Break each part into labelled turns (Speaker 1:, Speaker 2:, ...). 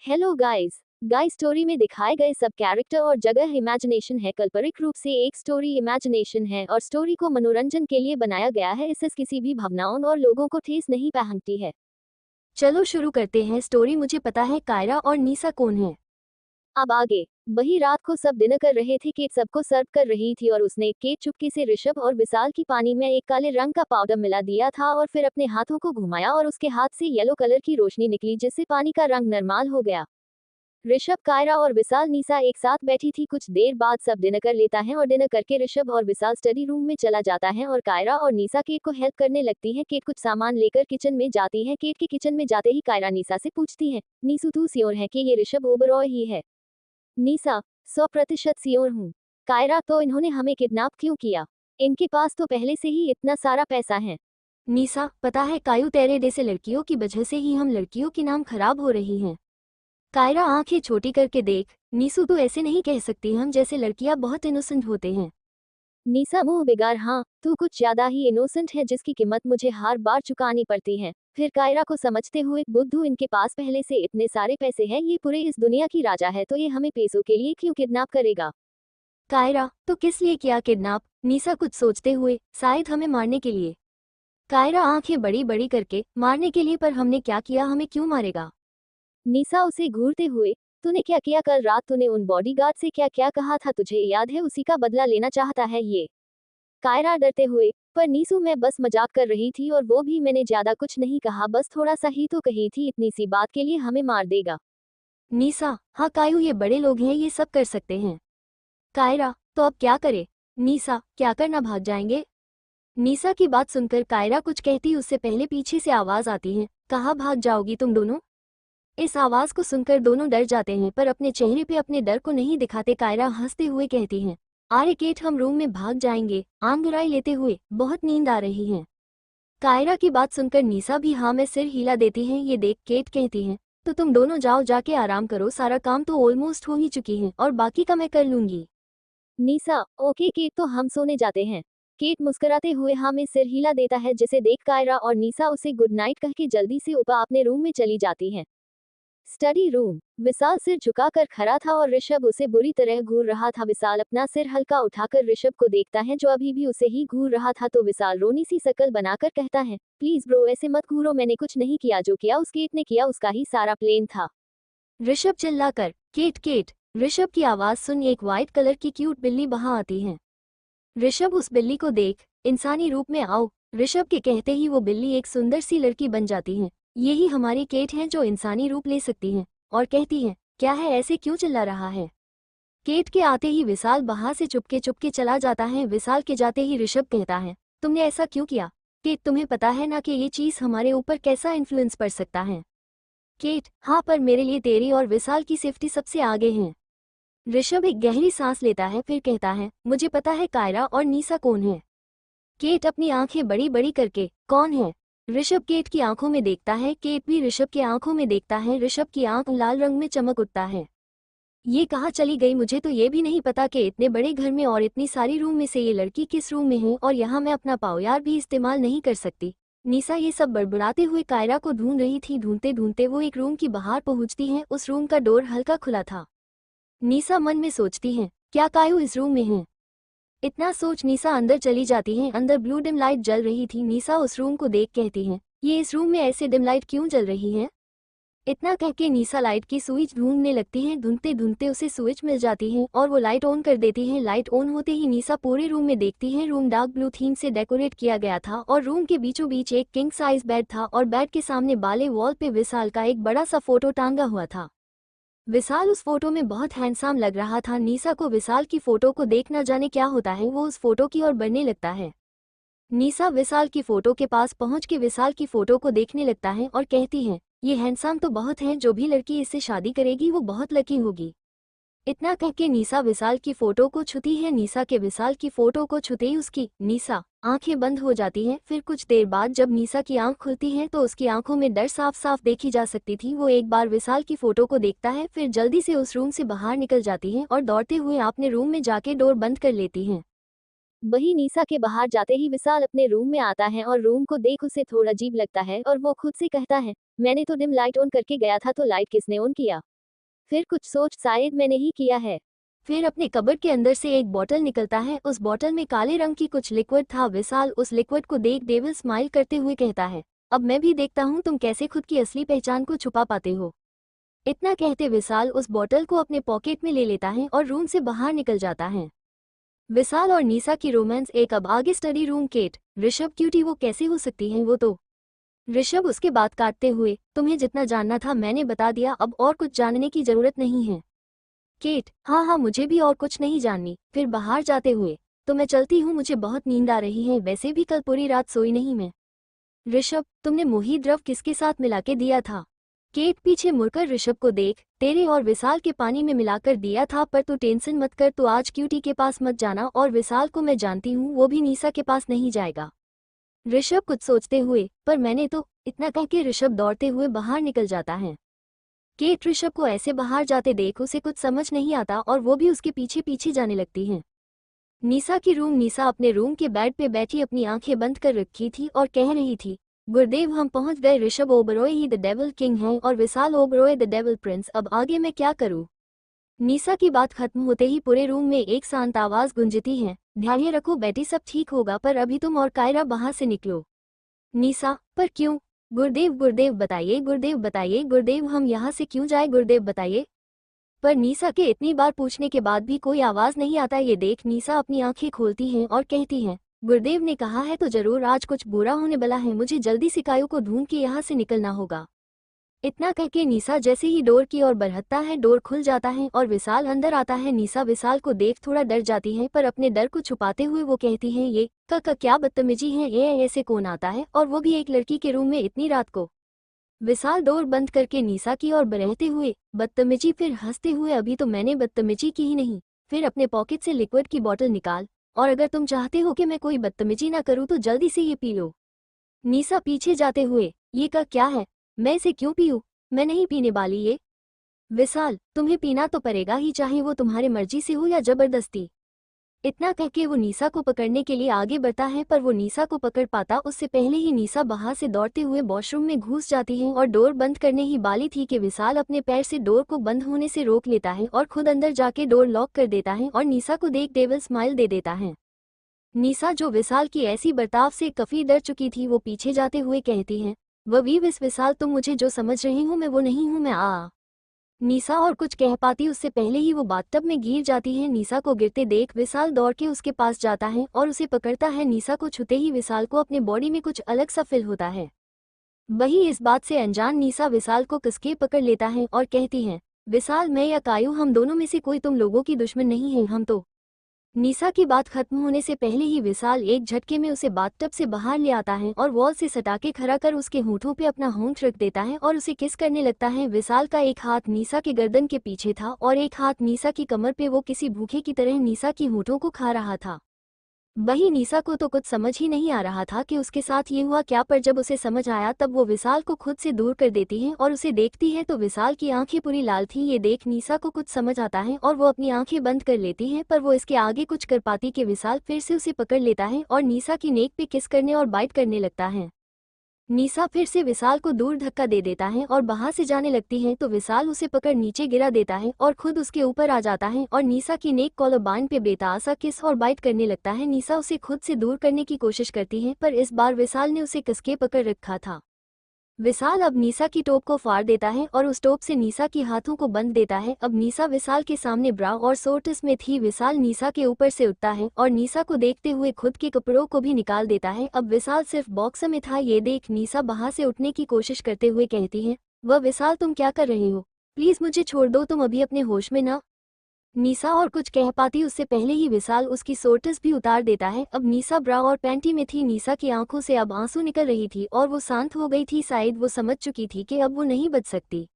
Speaker 1: Hello guys story में दिखाए गए सब कैरेक्टर और जगह इमेजिनेशन है, काल्पनिक रूप से एक स्टोरी इमेजिनेशन है और स्टोरी को मनोरंजन के लिए बनाया गया है। इससे किसी भी भावनाओं और लोगों को ठेस नहीं पहुंचती है।
Speaker 2: चलो शुरू करते हैं स्टोरी। मुझे पता है कायरा और नीसा कौन है।
Speaker 1: अब आगे। वही रात को सब डिनर कर रहे थे। केट सबको सर्व कर रही थी और उसने केट चुपके से ऋषभ और विशाल की पानी में एक काले रंग का पाउडर मिला दिया था और फिर अपने हाथों को घुमाया और उसके हाथ से येलो कलर की रोशनी निकली जिससे पानी का रंग नॉर्मल हो गया। ऋषभ, कायरा और विशाल नीसा एक साथ बैठी थी। कुछ देर बाद सब डिनर कर लेता है और डिनर करके ऋषभ और विशाल स्टडी रूम में चला जाता है और कायरा और नीसा केट को हेल्प करने लगती है। केट कुछ सामान लेकर किचन में जाती है। केट के किचन में जाते ही कायरा नीसा से पूछती है, नीसू तू श्योर है कि ये ऋषभ ओबरॉय ही है? नीसा, 100% श्योर हूँ। कायरा, तो इन्होंने हमें किडनैप क्यों किया? इनके पास तो पहले से ही इतना सारा पैसा है।
Speaker 2: नीसा, पता है कायू तेरे जैसे लड़कियों की वजह से ही हम लड़कियों की नाम खराब हो रही हैं। कायरा आंखें छोटी करके देख, नीसू तू ऐसे नहीं कह सकती, हम जैसे लड़कियां बहुत इनोसेंट होते हैं।
Speaker 1: नीसा मुंह बिगाड़, हाँ तू कुछ ज्यादा ही इनोसेंट है जिसकी कीमत मुझे हर बार चुकानी पड़ती है। फिर कायरा को समझते हुए, बुद्धू इनके पास पहले से इतने सारे पैसे हैं, ये पूरे इस दुनिया की राजा है, तो ये हमें पैसों के लिए क्यों किडनैप करेगा?
Speaker 2: कायरा, तो किस लिए किया किडनैप? नीसा कुछ सोचते हुए, शायद हमें मारने के लिए। कायरा आंखें बड़ी बड़ी करके, मारने के लिए? पर हमने क्या किया, हमें क्यों मारेगा?
Speaker 1: नीसा उसे घूरते हुए, तूने क्या किया? कल रात तूने उन बॉडीगार्ड से क्या क्या कहा था, तुझे याद है? उसी का बदला लेना चाहता है ये। कायरा डरते हुए, पर नीसू मैं बस मजाक कर रही थी और वो भी मैंने ज्यादा कुछ नहीं कहा, बस थोड़ा सा ही तो कही थी, इतनी सी बात के लिए हमें मार देगा?
Speaker 2: नीसा, हाँ कायू ये बड़े लोग हैं, ये सब कर सकते हैं। कायरा, तो अब क्या करे? नीसा, क्या करना, भाग जाएंगे? नीसा की बात सुनकर कायरा कुछ कहती उससे पहले पीछे से आवाज आती है, कहाँ भाग जाओगी तुम दोनों? इस आवाज को सुनकर दोनों डर जाते हैं पर अपने चेहरे पे अपने डर को नहीं दिखाते। कायरा हंसते हुए कहती है, अरे केट हम रूम में भाग जाएंगे, आंगुराई लेते हुए, बहुत नींद आ रही है। कायरा की बात सुनकर नीसा भी हाँ में सिर हिला देती है। ये देख केट कहती है, तो तुम दोनों जाओ, जाके आराम करो, सारा काम तो ऑलमोस्ट हो ही चुकी है और बाकी का मैं कर लूंगी।
Speaker 1: नीसा, ओके केट, तो हम सोने जाते हैं। केट मुस्कुराते हुए हाँ में सिर हिला देता है जिसे देख कायरा और नीसा उसे गुड नाइट कह के जल्दी से ऊपर अपने रूम में चली जाती हैं। Study room. विशाल सिर झुकाकर खड़ा था और ऋषभ उसे बुरी तरह घूर रहा था। विशाल अपना सिर हल्का उठाकर ऋषभ को देखता है जो अभी भी उसे ही घूर रहा था, तो विशाल रोनी सी शक्ल बनाकर कहता है, प्लीज ब्रो ऐसे मत घूरो, मैंने कुछ नहीं किया, जो किया उस केट ने किया, उसका ही सारा प्लेन था।
Speaker 2: ऋषभ चिल्लाकर, केट केट। ऋषभ की आवाज सुन एक व्हाइट कलर की क्यूट बिल्ली वहां आती है। ऋषभ उस बिल्ली को देख, इंसानी रूप में आओ। ऋषभ के कहते ही वो बिल्ली एक सुंदर सी लड़की बन जाती है। यही हमारी केट है जो इंसानी रूप ले सकती है। और कहती है, क्या है, ऐसे क्यों चिल्ला रहा है? केट के आते ही विशाल वहां से चुपके चुपके चला जाता है। विशाल के जाते ही ऋषभ कहता है, तुमने ऐसा क्यों किया? केट, तुम्हें पता है ना कि ये चीज हमारे ऊपर कैसा इन्फ्लुएंस पड़ सकता है? केट, हाँ पर मेरे लिए तेरी और विशाल की सेफ्टी सबसे आगे है। ऋषभ एक गहरी सांस लेता है फिर कहता है, मुझे पता है कायरा और नीसा कौन है। केट अपनी आंखें बड़ी बड़ी करके, कौन है? ऋषभ केट की आंखों में देखता है, केट भी ऋषभ की आंखों में देखता है। ऋषभ की आंख लाल रंग में चमक उठता है। ये कहाँ चली गई? मुझे तो ये भी नहीं पता कि इतने बड़े घर में और इतनी सारी रूम में से ये लड़की किस रूम में है और यहाँ मैं अपना पावयार भी इस्तेमाल नहीं कर सकती। नीसा ये सब बड़बड़ाते हुए कायरा को ढूंढ रही थी। ढूंढते ढूंढते वो एक रूम की बाहर पहुंचती है। उस रूम का डोर हल्का खुला था। नीसा मन में सोचती है, क्या कायू इस रूम में है? इतना सोच नीसा अंदर चली जाती है। अंदर ब्लू डिम लाइट जल रही थी। नीसा उस रूम को देख कहती है, ये इस रूम में ऐसे डिम लाइट क्यों जल रही है? इतना कह के नीसा लाइट की स्विच ढूंढने लगती है। ढूंढते ढूंढते उसे स्विच मिल जाती है और वो लाइट ऑन कर देती है। लाइट ऑन होते ही नीसा पूरे रूम में देखती है। रूम डार्क ब्लू थीम से डेकोरेट किया गया था और रूम के बीचों बीच एक किंग साइज बेड था और बेड के सामने बाले वॉल पे विशाल का एक बड़ा सा फोटो टांगा हुआ था। विशाल उस फोटो में बहुत हैंडसम लग रहा था। नीसा को विशाल की फोटो को देख न जाने क्या होता है, वो उस फोटो की ओर बढ़ने लगता है। नीसा विशाल की फोटो के पास पहुंच के विशाल की फोटो को देखने लगता है और कहती है, ये हैंडसम तो बहुत है, जो भी लड़की इससे शादी करेगी वो बहुत लकी होगी। इतना कह के नीसा विशाल की फोटो को छूती है। नीसा के विशाल की फोटो को छूते ही उसकी नीसा आंखें बंद हो जाती हैं। फिर कुछ देर बाद जब नीसा की आंख खुलती है तो उसकी आंखों में डर साफ साफ देखी जा सकती थी। वो एक बार विशाल की फोटो को देखता है, फिर जल्दी से उस रूम से बाहर निकल जाती है और दौड़ते हुए अपने रूम में जाके डोर बंद कर लेती है।
Speaker 1: वही नीसा के बाहर जाते ही विशाल अपने रूम में आता है और रूम को देख उसे थोड़ा अजीब लगता है और वो खुद से कहता है, मैंने तो डिम लाइट ऑन करके गया था, तो लाइट किसने ऑन किया? फिर कुछ सोच, शायद मैंने ही किया है।
Speaker 2: फिर अपने कबर्ड के अंदर से एक बॉटल निकलता है। उस बॉटल में काले रंग की कुछ लिक्विड था। विशाल उस लिक्विड को देख डेविल स्माइल करते हुए कहता है, अब मैं भी देखता हूँ तुम कैसे खुद की असली पहचान को छुपा पाते हो। इतना कहते विशाल उस बॉटल को अपने पॉकेट में ले लेता है और रूम से बाहर निकल जाता है। विशाल और नीसा की रोमांस एक। अब आगे study room. Kate, Rishabh cutie वो कैसे हो सकती है वो तो। ऋषभ उसके बात काटते हुए, तुम्हें जितना जानना था मैंने बता दिया, अब और कुछ जानने की जरूरत नहीं है। केट, हाँ हाँ मुझे भी और कुछ नहीं जाननी। फिर बाहर जाते हुए, तो मैं चलती हूँ, मुझे बहुत नींद आ रही है, वैसे भी कल पूरी रात सोई नहीं मैं। ऋषभ, तुमने मोही द्रव किसके साथ मिला के दिया था। केट पीछे मुड़कर ऋषभ को देख, तेरे और विशाल के पानी में मिलाकर दिया था, पर तू टेंशन मत कर, तू आज क्यूटी के पास मत जाना, और विशाल को मैं जानती हूँ वो भी नीसा के पास नहीं जाएगा। ऋषभ कुछ सोचते हुए, पर मैंने तो। इतना कह के ऋषभ दौड़ते हुए बाहर निकल जाता है। केट ऋषभ को ऐसे बाहर जाते देख उसे कुछ समझ नहीं आता और वो भी उसके पीछे पीछे जाने लगती है। नीसा की रूम। नीसा अपने रूम के बेड पे बैठी अपनी आंखें बंद कर रखी थी और कह रही थी, गुरुदेव हम पहुंच गए, ऋषभ ओबरॉय ही द डेविल किंग है और विशाल ओबरॉय द डेविल प्रिंस, अब आगे मैं क्या करूं। नीसा की बात खत्म होते ही पूरे रूम में एक शांत आवाज गूंजती है, ध्यान रखो बेटी सब ठीक होगा, पर अभी तुम और कायरा बाहर से निकलो। नीसा, पर क्यों। गुरुदेव गुरुदेव बताइए, गुरुदेव बताइए, गुरुदेव हम यहाँ से क्यों जाए, गुरुदेव बताइए। पर नीसा के इतनी बार पूछने के बाद भी कोई आवाज नहीं आता। ये देख नीसा अपनी आंखें खोलती है और कहती है, गुरुदेव ने कहा है तो जरूर आज कुछ बुरा होने वाला है, मुझे जल्दी से कायू को ढूंढ के यहाँ से निकलना होगा। इतना कहके नीसा जैसे ही डोर की ओर बढ़ता है, डोर खुल जाता है और विशाल अंदर आता है। नीसा विशाल को देख थोड़ा डर जाती है, पर अपने डर को छुपाते हुए वो कहती है, ये क्या बदतमीजी है, ये ऐसे कौन आता है, और वो भी एक लड़की के रूम में इतनी रात को। विशाल डोर बंद करके नीसा की ओर बढ़ते हुए, बदतमीजी, फिर हंसते हुए, अभी तो मैंने बदतमीजी की ही नहीं, फिर अपने पॉकेट से लिक्विड की बोतल निकाल, और अगर तुम चाहते हो कि मैं कोई बदतमीजी ना करूँ तो जल्दी से ये पी लो। नीसा पीछे जाते हुए, ये क्या है, मैं इसे क्यों पीऊँ, मैं नहीं पीने वाली ये। विशाल, तुम्हें पीना तो पड़ेगा ही, चाहे वो तुम्हारे मर्जी से हो या जबरदस्ती। इतना कह के वो नीसा को पकड़ने के लिए आगे बढ़ता है, पर वो नीसा को पकड़ पाता उससे पहले ही नीसा बाहर से दौड़ते हुए वॉशरूम में घुस जाती है और डोर बंद करने ही वाली थी कि विशाल अपने पैर से डोर को बंद होने से रोक लेता है और खुद अंदर जाके डोर लॉक कर देता है और नीसा को देख डेविल स्माइल दे देता है। नीसा जो विशाल की ऐसी बर्ताव से काफी डर चुकी थी, वो पीछे जाते हुए कहती है, विशाल तुम मुझे जो समझ रही हूँ मैं वो नहीं हूँ, मैं आ। नीसा और कुछ कह पाती उससे पहले ही वो बाथटब में गिर जाती है। नीसा को गिरते देख विशाल दौड़ के उसके पास जाता है और उसे पकड़ता है। नीसा को छूते ही विशाल को अपने बॉडी में कुछ अलग सा फील होता है। वही इस बात से अनजान नीसा विशाल को कसके पकड़ लेता है और कहती है, विशाल मैं या कायू हम दोनों में से कोई तुम लोगों की दुश्मन नहीं है, हम तो। नीसा की बात खत्म होने से पहले ही विशाल एक झटके में उसे बाथटब से बाहर ले आता है और वॉल से सटा के खड़ा कर उसके होंठों पे अपना होंठ रख देता है और उसे किस करने लगता है। विशाल का एक हाथ नीसा के गर्दन के पीछे था और एक हाथ नीसा की कमर पे, वो किसी भूखे की तरह नीसा की होंठों को खा रहा था। वही नीसा को तो कुछ समझ ही नहीं आ रहा था कि उसके साथ ये हुआ क्या, पर जब उसे समझ आया तब वो विशाल को खुद से दूर कर देती है और उसे देखती है तो विशाल की आंखें पूरी लाल थी। ये देख नीसा को कुछ समझ आता है और वो अपनी आंखें बंद कर लेती है, पर वो इसके आगे कुछ कर पाती कि विशाल फिर से उसे पकड़ लेता है और नीसा की नेक पे किस करने और बाइट करने लगता है। नीसा फिर से विशाल को दूर धक्का दे देता है और बाहर से जाने लगती है तो विशाल उसे पकड़ नीचे गिरा देता है और खुद उसके ऊपर आ जाता है और नीसा की नेक कॉलरबाइन पे बेतासा किस और बाइट करने लगता है। नीसा उसे खुद से दूर करने की कोशिश करती है, पर इस बार विशाल ने उसे कसके पकड़ रखा था। विशाल अब नीसा की टोप को फाड़ देता है और उस टोप से नीसा की हाथों को बंद देता है। अब नीसा विशाल के सामने ब्रा और शॉर्ट्स में थी। विशाल नीसा के ऊपर से उठता है और नीसा को देखते हुए खुद के कपड़ों को भी निकाल देता है। अब विशाल सिर्फ बॉक्स में था। ये देख नीसा बाहर से उठने की कोशिश करते हुए कहती है, विशाल तुम क्या कर रहे हो, प्लीज मुझे छोड़ दो, तुम अभी अपने होश में ना। नीसा और कुछ कह पाती उससे पहले ही विशाल उसकी शॉर्ट्स भी उतार देता है। अब नीसा ब्रा और पैंटी में थी। नीसा की आंखों से अब आंसू निकल रही थी और वो शांत हो गई थी, शायद वो समझ चुकी थी कि अब वो नहीं बच सकती।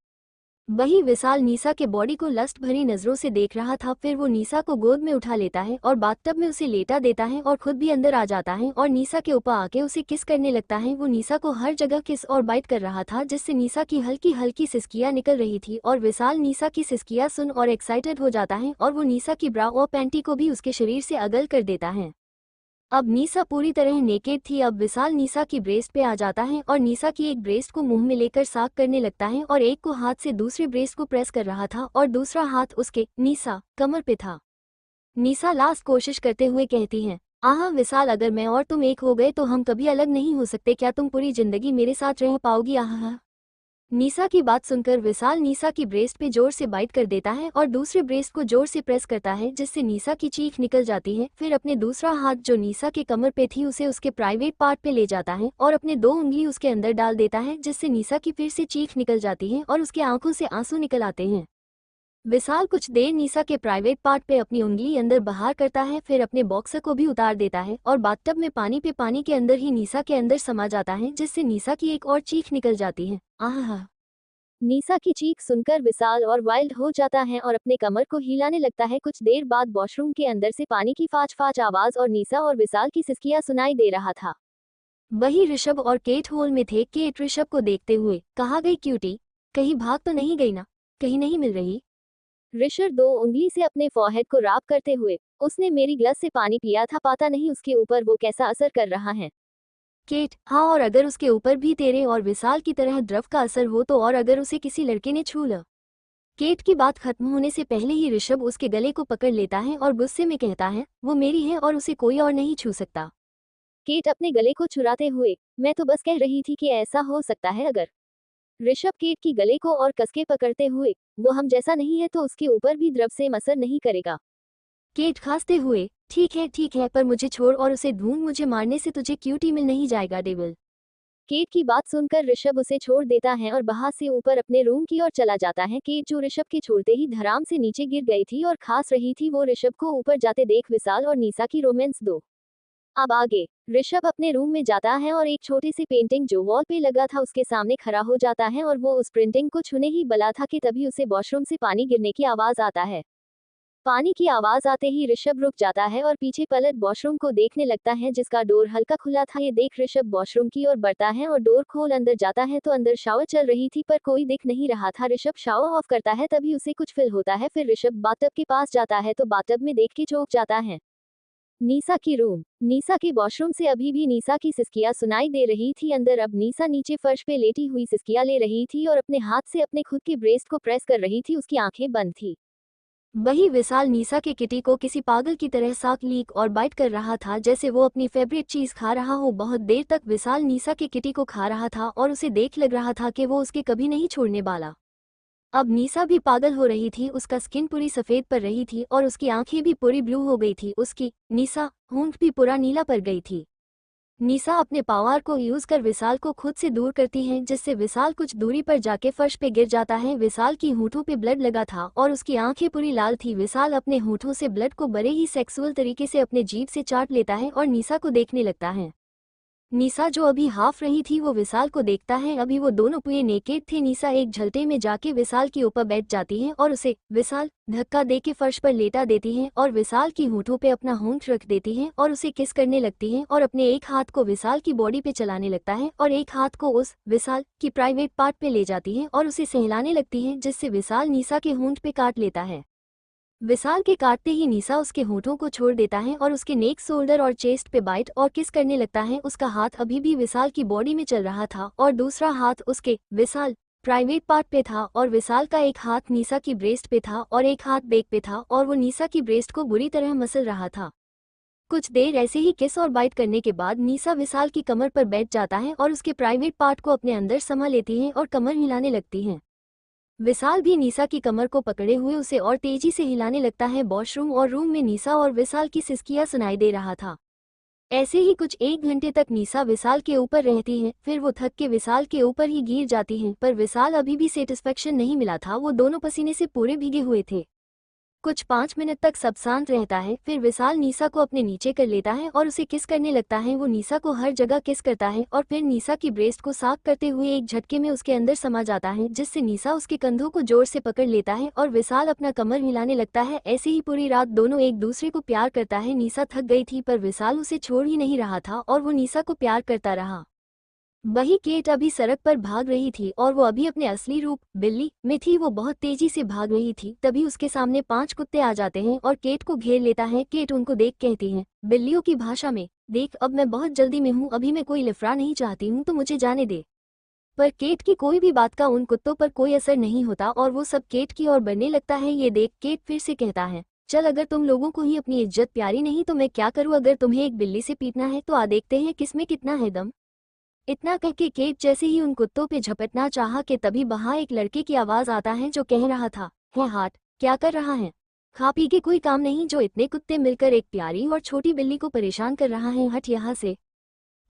Speaker 2: वही विशाल नीसा के बॉडी को लस्ट भरी नजरों से देख रहा था। फिर वो नीसा को गोद में उठा लेता है और बाथटब में उसे लेटा देता है और खुद भी अंदर आ जाता है और नीसा के ऊपर आके उसे किस करने लगता है। वो नीसा को हर जगह किस और बाइट कर रहा था, जिससे नीसा की हल्की हल्की सिसकियां निकल रही थी और विशाल नीसा की सिसकियां सुन और एक्साइटेड हो जाता है और वो नीसा की ब्रा और पैंटी को भी उसके शरीर से अगल कर देता है। अब नीसा पूरी तरह नेकेड थी। अब विशाल नीसा की ब्रेस्ट पे आ जाता है और नीसा की एक ब्रेस्ट को मुंह में लेकर साक करने लगता है और एक को हाथ से दूसरे ब्रेस्ट को प्रेस कर रहा था और दूसरा हाथ उसके नीसा कमर पे था। नीसा लास्ट कोशिश करते हुए कहती है, आहा विशाल, अगर मैं और तुम एक हो गए तो हम कभी अलग नहीं हो सकते। क्या तुम पूरी जिंदगी मेरे साथ रह पाओगी? आहा। नीसा की बात सुनकर विशाल नीसा की ब्रेस्ट पे जोर से बाइट कर देता है और दूसरे ब्रेस्ट को जोर से प्रेस करता है, जिससे नीसा की चीख निकल जाती है। फिर अपने दूसरा हाथ जो नीसा के कमर पे थी उसे उसके प्राइवेट पार्ट पे ले जाता है और अपने 2 उंगली उसके अंदर डाल देता है, जिससे नीसा की फिर से चीख निकल जाती है और उसके आंखों से आंसू निकल आते हैं। विशाल कुछ देर नीसा के प्राइवेट पार्ट पे अपनी उंगली अंदर बाहर करता है, फिर अपने बॉक्सर को भी उतार देता है और बाथटब में पानी के अंदर ही नीसा के अंदर समा जाता है, जिससे नीसा की एक और चीख निकल जाती है। आहा।
Speaker 1: नीसा की चीख सुनकर विशाल और वाइल्ड हो जाता है और अपने कमर को हिलाने लगता है। कुछ देर बाद वॉशरूम के अंदर से पानी की फाच फाच आवाज और नीसा और विशाल की सिसकियां सुनाई दे रहा था।
Speaker 2: वही ऋषभ और केट हॉल में थे। केट ऋषभ को देखते हुए, कहाँ गई क्यूटी? कहीं भाग तो नहीं गई ना? कहीं नहीं मिल रही?
Speaker 1: ऋषभ 2 उंगली से अपने फॉरहेड को राब करते हुए, उसने मेरी ग्लास से पानी पिया था, पता नहीं उसके ऊपर वो कैसा असर कर रहा है।
Speaker 2: केट, हाँ, और अगर उसके ऊपर भी तेरे और विशाल की तरह द्रव का असर हो तो, और अगर उसे किसी लड़के ने छू ल। केट की बात खत्म होने से पहले ही ऋषभ उसके गले को पकड़ लेता है और गुस्से में कहता है, वो मेरी है और उसे कोई और नहीं छू सकता।
Speaker 1: केट अपने गले को चुराते हुए, मैं तो बस कह रही थी कि ऐसा हो सकता है अगर। ऋषभ केट की गले को और कसके पकड़ते हुए, वो हम जैसा नहीं है तो उसके ऊपर भी द्रव से असर नहीं करेगा।
Speaker 2: केट खांसते हुए, ठीक है, पर मुझे छोड़ और उसे ढूंढ, मुझे मारने से तुझे क्यूटी मिल नहीं जाएगा डेविल।
Speaker 1: केट की बात सुनकर ऋषभ उसे छोड़ देता है और बाहर से ऊपर अपने रूम की ओर चला जाता है। केट जो ऋषभ के छोड़ते ही धड़ाम से नीचे गिर गई थी और खास रही थी, वो ऋषभ को ऊपर जाते देख विशाल और नीसा की रोमांस दो। अब आगे, ऋषभ अपने रूम में जाता है और एक छोटी सी पेंटिंग जो वॉल पे लगा था उसके सामने खड़ा हो जाता है और वो उस प्रिंटिंग को छूने ही बला था कि तभी उसे वॉशरूम से पानी गिरने की आवाज आता है। पानी की आवाज आते ही ऋषभ रुक जाता है और पीछे पलट वॉशरूम को देखने लगता है, जिसका डोर हल्का खुला था। ये देख ऋषभ वॉशरूम की ओर बढ़ता है और डोर खोल अंदर जाता है तो अंदर शावर चल रही थी पर कोई दिख नहीं रहा था। ऋषभ शावर ऑफ करता है, तभी उसे कुछ फील होता है। फिर ऋषभ बाथटब के पास जाता है तो बाथटब में देख के चौंक जाता है। नीसा की रूम। नीसा के वॉशरूम से अभी भी नीसा की सिसकियां सुनाई दे रही थी अंदर। अब नीसा नीचे फर्श पे लेटी हुई सिसकियां ले रही थी और अपने हाथ से अपने खुद के ब्रेस्ट को प्रेस कर रही थी। उसकी आंखें बंद थी।
Speaker 2: वही विशाल नीसा के किटी को किसी पागल की तरह साक लीक और बाइट कर रहा था, जैसे वो अपनी फेवरेट चीज खा रहा हो। बहुत देर तक विशाल नीसा के किटी को खा रहा था और उसे देख लग रहा था कि वो उसके कभी नहीं छोड़ने वाला। अब नीसा भी पागल हो रही थी। उसका स्किन पूरी सफेद पड़ रही थी और उसकी आंखें भी पूरी ब्लू हो गई थी। उसकी नीसा होंठ भी पूरा नीला पड़ गई थी। नीसा अपने पावर को यूज कर विशाल को खुद से दूर करती है, जिससे विशाल कुछ दूरी पर जाके फर्श पे गिर जाता है। विशाल की होठों पे ब्लड लगा था और उसकी आंखें पूरी लाल थी। विशाल अपने होठों से ब्लड को बड़े ही सेक्सुअल तरीके से अपने जीभ से चाट लेता है और नीसा को देखने लगता है। नीसा जो अभी हाफ रही थी वो विशाल को देखता है। अभी वो दोनों पूरे नेकेड थे। नीसा एक झलटे में जाके विशाल के ऊपर बैठ जाती है और उसे विशाल धक्का देके फर्श पर लेटा देती है और विशाल की होठों पे अपना होंठ रख देती है और उसे किस करने लगती है और अपने एक हाथ को विशाल की बॉडी पे चलाने लगता है और एक हाथ को उस विशाल की प्राइवेट पार्ट पे ले जाती है और उसे सहलाने लगती है, जिससे विशाल नीसा के होंठ पे काट लेता है। विशाल के काटते ही नीसा उसके होठों को छोड़ देता है और उसके नेक, शोल्डर और चेस्ट पे बाइट और किस करने लगता है। उसका हाथ अभी भी विशाल की बॉडी में चल रहा था और दूसरा हाथ उसके विशाल प्राइवेट पार्ट पे था और विशाल का एक हाथ नीसा की ब्रेस्ट पे था और एक हाथ बैक पे था और वो नीसा की ब्रेस्ट को बुरी तरह मसल रहा था। कुछ देर ऐसे ही किस और बाइट करने के बाद नीसा विशाल की कमर पर बैठ जाता है और उसके प्राइवेट पार्ट को अपने अंदर समा लेती है और कमर हिलाने लगती है। विशाल भी नीसा की कमर को पकड़े हुए उसे और तेजी से हिलाने लगता है। वॉशरूम और रूम में नीसा और विशाल की सिसकियां सुनाई दे रहा था। ऐसे ही कुछ 1 घंटे तक नीसा विशाल के ऊपर रहती है, फिर वो थक के विशाल के ऊपर ही गिर जाती है, पर विशाल अभी भी सेटिस्फेक्शन नहीं मिला था। वो दोनों पसीने से पूरे भीगे हुए थे। कुछ 5 मिनट तक सब शांत रहता है, फिर विशाल नीसा को अपने नीचे कर लेता है और उसे किस करने लगता है। वो नीसा को हर जगह किस करता है और फिर नीसा की ब्रेस्ट को साफ करते हुए एक झटके में उसके अंदर समा जाता है, जिससे नीसा उसके कंधों को जोर से पकड़ लेता है और विशाल अपना कमर हिलाने लगता है। ऐसे ही पूरी रात दोनों एक दूसरे को प्यार करता है। नीसा थक गई थी पर विशाल उसे छोड़ ही नहीं रहा था और वो नीसा को प्यार करता रहा। वही केट अभी सड़क पर भाग रही थी और वो अभी अपने असली रूप बिल्ली में थी। वो बहुत तेजी से भाग रही थी। तभी उसके सामने 5 कुत्ते आ जाते हैं और केट को घेर लेता है। केट उनको देख कहती है बिल्लियों की भाषा में, देख अब मैं बहुत जल्दी में हूँ, अभी मैं कोई लफड़ा नहीं चाहती हूँ, तो मुझे जाने दे। पर केट की कोई भी बात का उन कुत्तों पर कोई असर नहीं होता और वो सब केट की ओर बढ़ने लगता है। ये देख केट फिर से कहता है, चल अगर तुम लोगों को ही अपनी इज्जत प्यारी नहीं तो मैं क्या करूँ, अगर तुम्हें एक बिल्ली से पीटना है तो आ देखते हैं किसमें कितना है दम। इतना कह के केट जैसे ही उन कुत्तों पे झपटना चाहा कि तभी वहां एक लड़के की आवाज आता है जो कह रहा था, है हाट, क्या कर रहा है, खा पी के कोई काम नहीं जो इतने कुत्ते मिलकर एक प्यारी और छोटी बिल्ली को परेशान कर रहा है, हट यहाँ से।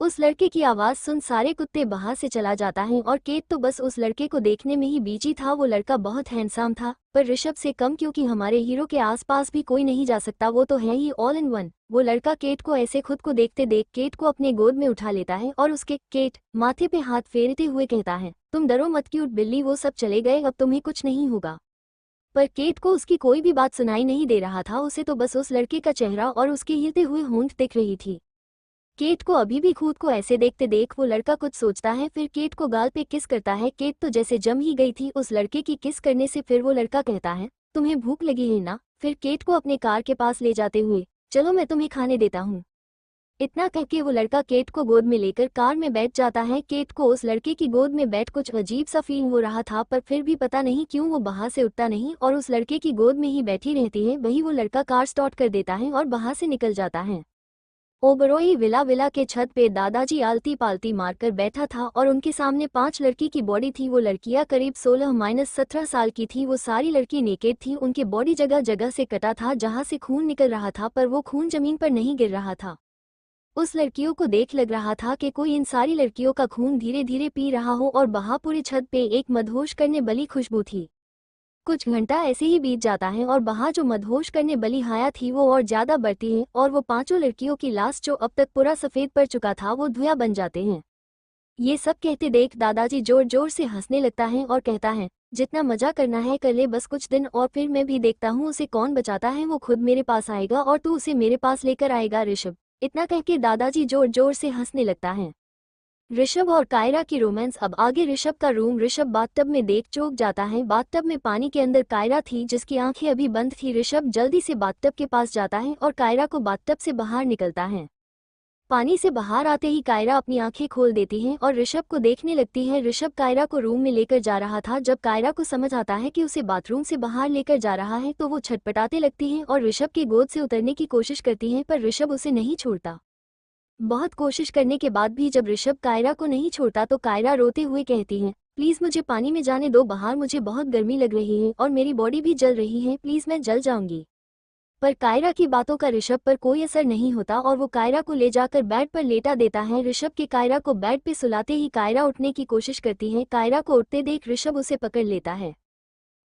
Speaker 2: उस लड़के की आवाज सुन सारे कुत्ते बाहर से चला जाता है और केट तो बस उस लड़के को देखने में ही बीजी था। वो लड़का बहुत हैंडसम था पर ऋषभ से कम, क्योंकि हमारे हीरो के आसपास भी कोई नहीं जा सकता, वो तो है ही ऑल इन वन। वो लड़का केट को ऐसे खुद को देखते देख केट को अपने गोद में उठा लेता है और उसके केट माथे पे हाथ फेरते हुए कहता है, तुम डरो मत क्यूट बिल्ली, वो सब चले गए, अब तुम्हें कुछ नहीं होगा। पर केट को उसकी कोई भी बात सुनाई नहीं दे रहा था। उसे तो बस उस लड़के का चेहरा और उसके हिलते हुए होंठ दिख रही थी। केट को अभी भी खुद को ऐसे देखते देख वो लड़का कुछ सोचता है, फिर केट को गाल पे किस करता है। केट तो जैसे जम ही गई थी उस लड़के की किस करने से। फिर वो लड़का कहता है, तुम्हें भूख लगी है ना, फिर केट को अपने कार के पास ले जाते हुए, चलो मैं तुम्हें खाने देता हूँ। इतना कह के वो लड़का केट को गोद में लेकर कार में बैठ जाता है। केट को उस लड़के की गोद में बैठ कुछ अजीब सा फील हो रहा था, पर फिर भी पता नहीं क्यों वो बाहर से उठता नहीं और उस लड़के की गोद में ही बैठी रहती है। वही वो लड़का कार स्टार्ट कर देता है और बाहर से निकल जाता है। ओबरोई विला के छत पे दादाजी आलती पालती मारकर बैठा था और उनके सामने 5 लड़की की बॉडी थी। वो लड़कियां करीब 16-17 साल की थी। वो सारी लड़की नेकेड थी। उनके बॉडी जगह जगह से कटा था जहां से खून निकल रहा था, पर वो खून जमीन पर नहीं गिर रहा था। उस लड़कियों को देख लग रहा था कि कोई इन सारी लड़कियों का खून धीरे धीरे पी रहा हो और वहां पूरे छत पे एक मदहोश करने वाली खुशबू थी। कुछ घंटा ऐसे ही बीत जाता है और वहाँ जो मदहोश करने बली हाया थी वो और ज्यादा बढ़ती है और वो 5 लड़कियों की लाश जो अब तक पूरा सफेद पड़ चुका था वो धुआं बन जाते हैं। ये सब कहते देख दादाजी जोर जोर से हंसने लगता है और कहता है, जितना मजा करना है कर ले, बस कुछ दिन और फिर मैं भी देखता हूँ उसे कौन बचाता है, वो खुद मेरे पास आएगा और तू उसे मेरे पास लेकर आएगा ऋषभ। इतना कह के दादाजी जोर जोर से हंसने लगता है। ऋषभ और कायरा की रोमांस अब आगे। ऋषभ का रूम ऋषभ बाथटब में देख चौंक जाता है। बाथटब में पानी के अंदर कायरा थी जिसकी आंखें अभी बंद थी। ऋषभ जल्दी से बाथटब के पास जाता है और कायरा को बाथटब से बाहर निकलता है। पानी से बाहर आते ही कायरा अपनी आंखें खोल देती है और ऋषभ को देखने लगती है। ऋषभ कायरा को रूम में लेकर जा रहा था। जब कायरा को समझ आता है कि उसे बाथरूम से बाहर लेकर जा रहा है तो वो छटपटाते लगती है और ऋषभ की गोद से उतरने की कोशिश करती है, पर ऋषभ उसे नहीं छोड़ता। बहुत कोशिश करने के बाद भी जब ऋषभ कायरा को नहीं छोड़ता तो कायरा रोते हुए कहती है, प्लीज मुझे पानी में जाने दो, बाहर मुझे बहुत गर्मी लग रही है और मेरी बॉडी भी जल रही है, प्लीज मैं जल जाऊंगी। पर कायरा की बातों का ऋषभ पर कोई असर नहीं होता और वो कायरा को ले जाकर बेड पर लेटा देता है। ऋषभ के कायरा को बेड पे सुलाते ही कायरा उठने की कोशिश करती है। कायरा को उठते देख ऋषभ उसे पकड़ लेता है।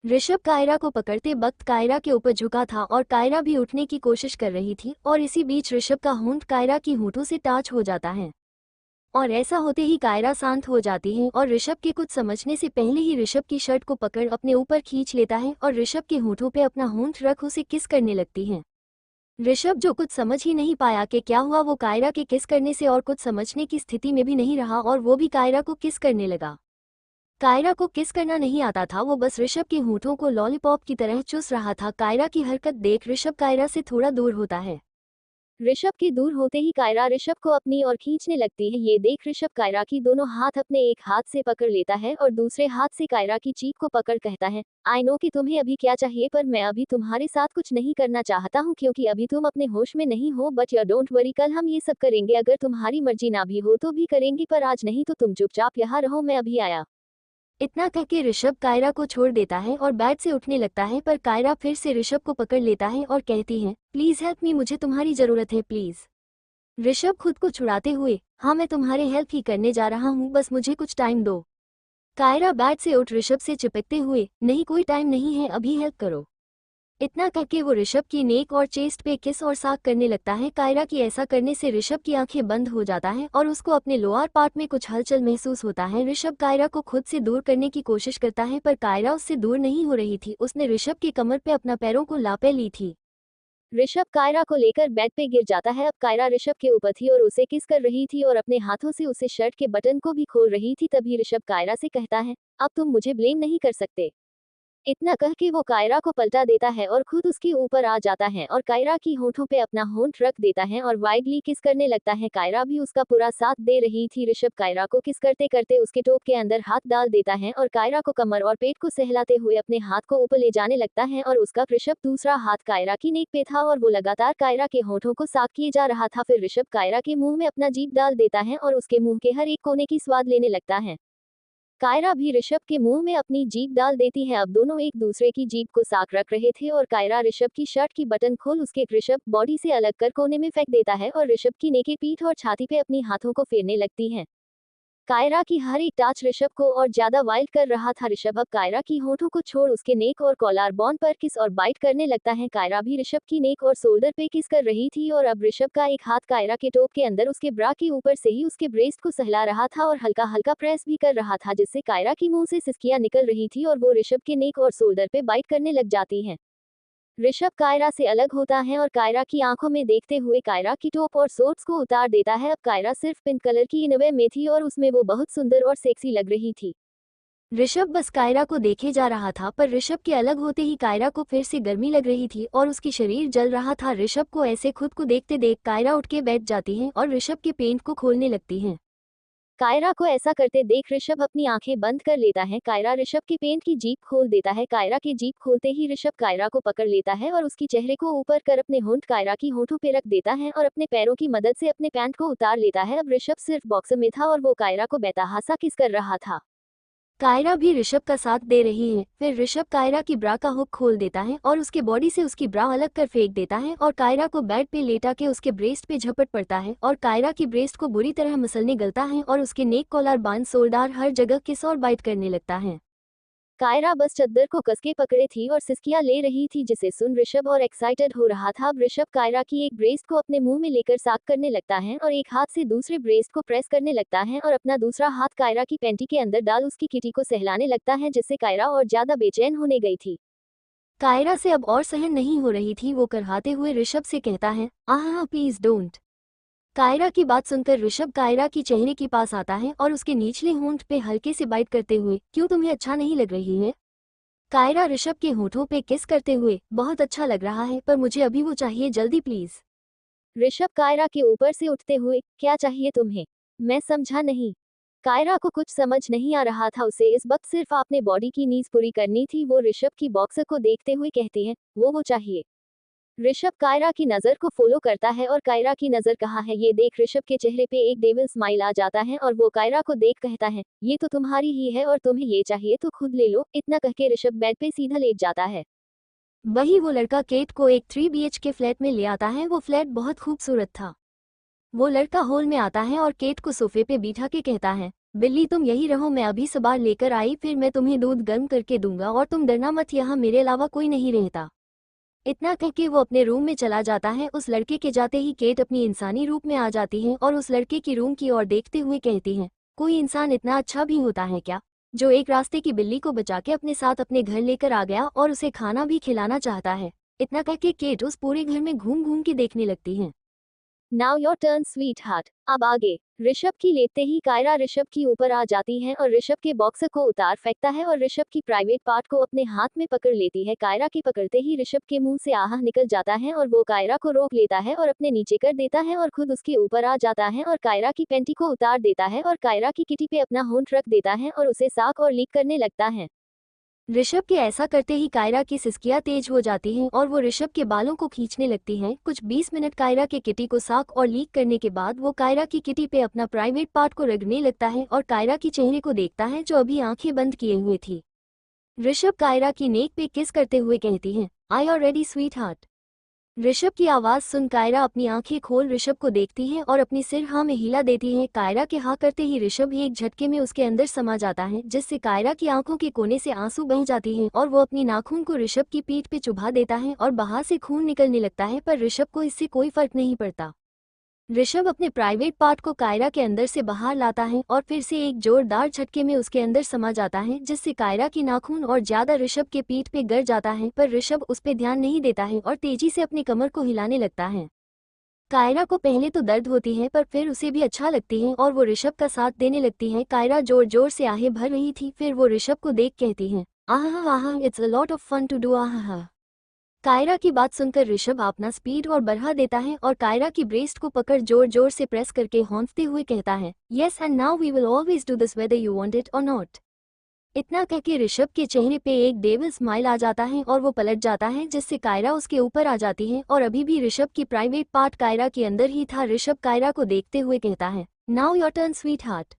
Speaker 2: ऋषभ कायरा को पकड़ते वक्त कायरा के ऊपर झुका था और कायरा भी उठने की कोशिश कर रही थी और इसी बीच ऋषभ का होंठ कायरा की होंठों से टच हो जाता है और ऐसा होते ही कायरा शांत हो जाती है और ऋषभ के कुछ समझने से पहले ही ऋषभ की शर्ट को पकड़ अपने ऊपर खींच लेता है और ऋषभ के होंठों पे अपना होंठ रख उसे किस करने लगती है। ऋषभ जो कुछ समझ ही नहीं पाया कि क्या हुआ, वो कायरा के किस करने से और कुछ समझने की स्थिति में भी नहीं रहा और वो भी कायरा को किस करने लगा। कायरा को किस करना नहीं आता था, वो बस ऋषभ के होंठों को लॉलीपॉप की तरह चूस रहा था। कायरा की हरकत देख ऋषभ कायरा से थोड़ा दूर होता है।
Speaker 1: ऋषभ के दूर होते ही कायरा ऋषभ को अपनी ओर खींचने लगती है। ये देख ऋषभ कायरा की दोनों हाथ अपने एक हाथ से पकड़ लेता है और दूसरे हाथ से कायरा की चीख को पकड़ कहता है, आई नो कि तुम्हें अभी क्या चाहिए, पर मैं अभी तुम्हारे साथ कुछ नहीं करना चाहता हूँ क्योंकि अभी तुम अपने होश में नहीं हो, बट यू डोंट वरी, कल हम ये सब करेंगे, अगर तुम्हारी मर्जी ना भी हो तो भी करेंगे, पर आज नहीं, तो तुम चुपचाप यहाँ रहो, मैं अभी आया।
Speaker 2: इतना कह के ऋषभ कायरा को छोड़ देता है और बेड से उठने लगता है, पर कायरा फिर से ऋषभ को पकड़ लेता है और कहती है, प्लीज हेल्प मी, मुझे तुम्हारी जरूरत है प्लीज। ऋषभ खुद को छुड़ाते हुए, हाँ मैं तुम्हारे हेल्प ही करने जा रहा हूँ, बस मुझे कुछ टाइम दो। कायरा बेड से उठ ऋषभ से चिपकते हुए, नहीं कोई टाइम नहीं है, अभी हेल्प करो। इतना कहके वो ऋषभ की नेक और चेस्ट पे किस और साक करने लगता है। कायरा की ऐसा करने से ऋषभ की आंखें बंद हो जाता है और उसको अपने लोअर पार्ट में कुछ हलचल महसूस होता है। ऋषभ कायरा को खुद से दूर करने की कोशिश करता है पर कायरा उससे दूर नहीं हो रही थी। उसने ऋषभ की कमर पे अपना पैरों को लापे ली थी।
Speaker 1: ऋषभ कायरा को लेकर बेड पे गिर जाता है। अब कायरा ऋषभ के ऊपर थी और उसे किस कर रही थी और अपने हाथों से उसे शर्ट के बटन को भी खोल रही थी। तभी ऋषभ कायरा से कहता है, अब तुम मुझे ब्लेम नहीं कर सकते। इतना कह के वो कायरा को पलटा देता है और खुद उसके ऊपर आ जाता है और कायरा की होठों पे अपना होंठ रख देता है और वाइडली किस करने लगता है। कायरा भी उसका पूरा साथ दे रही थी। ऋषभ कायरा को किस करते करते उसके टॉप के अंदर हाथ डाल देता है और कायरा को कमर और पेट को सहलाते हुए अपने हाथ को ऊपर ले जाने लगता है और उसका ऋषभ दूसरा हाथ कायरा की नेक पे था और वो लगातार कायरा के होठों को साफ किए जा रहा था। फिर ऋषभ कायरा के मुंह में अपना जीभ डाल देता है और उसके मुंह के हर एक कोने की स्वाद लेने लगता है। कायरा भी ऋषभ के मुंह में अपनी जीभ डाल देती है। अब दोनों एक दूसरे की जीभ को साक रख रहे थे और कायरा ऋषभ की शर्ट की बटन खोल उसके ऋषभ बॉडी से अलग कर कोने में फेंक देता है और ऋषभ की नेके पीठ और छाती पे अपनी हाथों को फेरने लगती है। कायरा की हर एक टच ऋषभ को और ज्यादा वाइल्ड कर रहा था। ऋषभ अब कायरा की होठों को छोड़ उसके नेक और कॉलर बोन पर किस और बाइट करने लगता है। कायरा भी ऋषभ की नेक और शोल्डर पे किस कर रही थी और अब ऋषभ का एक हाथ कायरा के टॉप के अंदर उसके ब्रा के ऊपर से ही उसके ब्रेस्ट को सहला रहा था और हल्का हल्का प्रेस भी कर रहा था, जिससे कायरा की मुंह से सिसकियां निकल रही थी और वो ऋषभ के नेक और शोल्डर पे बाइट करने लग जाती है। ऋषभ कायरा से अलग होता है और कायरा की आंखों में देखते हुए कायरा की टॉप और शॉर्ट्स को उतार देता है। अब कायरा सिर्फ पिंक कलर की इनवे में थी और उसमें वो बहुत सुंदर और सेक्सी लग रही थी।
Speaker 2: ऋषभ बस कायरा को देखे जा रहा था, पर ऋषभ के अलग होते ही कायरा को फिर से गर्मी लग रही थी और उसकी शरीर जल रहा था। ऋषभ को ऐसे खुद को देखते देख कायरा उठ के बैठ जाती है और ऋषभ के पेंट को खोलने लगती है।
Speaker 1: कायरा को ऐसा करते देख ऋषभ अपनी आंखें बंद कर लेता है। कायरा ऋषभ के पेंट की जीप खोल देता है। कायरा की जीप खोलते ही ऋषभ कायरा को पकड़ लेता है और उसकी चेहरे को ऊपर कर अपने होंठ कायरा की होंठों पे रख देता है और अपने पैरों की मदद से अपने पैंट को उतार लेता है। अब ऋषभ सिर्फ बॉक्सर में था और वो कायरा को बेतहासा किस कर रहा था।
Speaker 2: कायरा भी ऋषभ का साथ दे रही है। फिर ऋषभ कायरा की ब्रा का हुक खोल देता है और उसके बॉडी से उसकी ब्रा अलग कर फेंक देता है और कायरा को बेड पे लेटा के उसके ब्रेस्ट पे झपट पड़ता है और कायरा की ब्रेस्ट को बुरी तरह मसलने गलता है और उसके नेक कॉलर बांध शोल्डर हर जगह किस और बाइट करने लगता है।
Speaker 1: कायरा बस चद्दर को कसके पकड़े थी और सिसकियां ले रही थी, जिसे सुन ऋषभ और एक्साइटेड हो रहा था। अब ऋषभ कायरा की एक ब्रेस्ट को अपने मुंह में लेकर साफ करने लगता है और एक हाथ से दूसरे ब्रेस्ट को प्रेस करने लगता है और अपना दूसरा हाथ कायरा की पैंटी के अंदर डाल उसकी किटी को सहलाने लगता है, जिससे कायरा और ज्यादा बेचैन होने गई थी।
Speaker 2: कायरा से अब और सहन नहीं हो रही थी। वो करहाते हुए ऋषभ से कहता है, आहा प्लीज डोंट। कायरा की बात सुनकर ऋषभ कायरा की चेहरे के पास आता है और उसके निचले होंठ पे हल्के से बाइट करते हुए, क्यों तुम्हें अच्छा नहीं लग रही है? कायरा ऋषभ के होठों पे किस करते हुए, बहुत अच्छा लग रहा है, पर मुझे अभी वो चाहिए, जल्दी प्लीज।
Speaker 1: ऋषभ कायरा के ऊपर से उठते हुए, क्या चाहिए तुम्हें? मैं समझा नहीं। कायरा को कुछ समझ नहीं आ रहा था। उसे इस वक्त सिर्फ अपने बॉडी की नीड्स पूरी करनी थी। वो ऋषभ की बॉक्सर को देखते हुए कहती है, वो चाहिए। ऋषभ कायरा की नजर को फॉलो करता है और कायरा की नजर कहाँ है ये देख ऋषभ के चेहरे पे एक डेविल स्माइल आ जाता है और वो कायरा को देख कहता है, ये तो तुम्हारी ही है और तुम्हें ये चाहिए तो खुद ले लो। इतना कह के ऋषभ बेड पे सीधा लेट जाता है।
Speaker 2: वही वो लड़का केट को एक 3 BHK फ्लैट में ले आता है। वो फ्लैट बहुत खूबसूरत था। वो लड़का हॉल में आता है और केट को सोफे पे बिठा के कहता है, बिल्ली तुम यही रहो, मैं अभी सवार लेकर आई, फिर मैं तुम्हें दूध गर्म करके दूंगा और तुम डरना मत, यहाँ मेरे अलावा कोई नहीं रहता। इतना कह के वो अपने रूम में चला जाता है। उस लड़के के जाते ही केट अपनी इंसानी रूप में आ जाती है और उस लड़के की रूम की ओर देखते हुए कहती है, कोई इंसान इतना अच्छा भी होता है क्या, जो एक रास्ते की बिल्ली को बचा के अपने साथ अपने घर लेकर आ गया और उसे खाना भी खिलाना चाहता है। इतना कह के केट उस पूरे घर में घूम घूम के देखने लगती है।
Speaker 1: Now your turn sweet heart. अब आगे। ऋषभ की लेते ही कायरा ऋषभ की ऊपर आ जाती है और ऋषभ के बॉक्सर को उतार फेंकता है और ऋषभ की प्राइवेट पार्ट को अपने हाथ में पकड़ लेती है। कायरा के पकड़ते ही ऋषभ के मुंह से आहा निकल जाता है और वो कायरा को रोक लेता है और अपने नीचे कर देता है और खुद उसके ऊपर आ जाता है और कायरा की पैंटी को उतार देता है और कायरा की किटी पे अपना होंठ रख देता है और उसे साक और लीक करने लगता है।
Speaker 2: ऋषभ के ऐसा करते ही कायरा की सिसकियां तेज हो जाती हैं और वो ऋषभ के बालों को खींचने लगती हैं। कुछ 20 मिनट कायरा के किटी को साक और लीक करने के बाद वो कायरा की किटी पे अपना प्राइवेट पार्ट को रगड़ने लगता है और कायरा की चेहरे को देखता है जो अभी आंखें बंद किए हुए थी। ऋषभ कायरा की नेक पे किस करते हुए कहती है, I R ready sweet heart. Rishabh की आवाज सुन कायरा अपनी आंखें खोल ऋषभ को देखती है और अपनी सिर हाँ में हिला देती है। कायरा के हाँ करते ही ऋषभ एक झटके में उसके अंदर समा जाता है, जिससे कायरा की आंखों के कोने से आंसू बह जाती हैं और वो अपनी नाखून को ऋषभ की पीठ पे चुभा देता है और बाहर से खून निकलने लगता है, पर ऋषभ को इससे कोई फर्क नहीं पड़ता। ऋषभ अपने प्राइवेट पार्ट को कायरा के अंदर से बाहर लाता है और फिर से एक जोरदार झटके में उसके अंदर समा जाता है, जिससे कायरा की नाखून और ज्यादा ऋषभ के पीठ पे गिर जाता है। पर ऋषभ उस पे ध्यान नहीं देता है और तेजी से अपनी कमर को हिलाने लगता है। कायरा को पहले तो दर्द होती है, पर फिर उसे भी अच्छा लगती है और वो ऋषभ का साथ देने लगती है। कायरा जोर जोर से आहें भर रही थी, फिर वो ऋषभ को देख कहती है, aha aha, it's a lot of fun to do, aha. Kaira की बात सुनकर ऋषभ अपना स्पीड और बढ़ा देता है और कायरा की ब्रेस्ट को पकड़ जोर जोर से प्रेस करके हौंफते हुए कहता है, yes and now we will always do this whether you want it or not. इतना कह के ऋषभ के चेहरे पे एक डेविल स्माइल आ जाता है और वो पलट जाता है, जिससे कायरा उसके ऊपर आ जाती है और अभी भी ऋषभ की प्राइवेट पार्ट कायरा के अंदर ही था। ऋषभ कायरा को देखते हुए कहता है, now your turn sweet heart.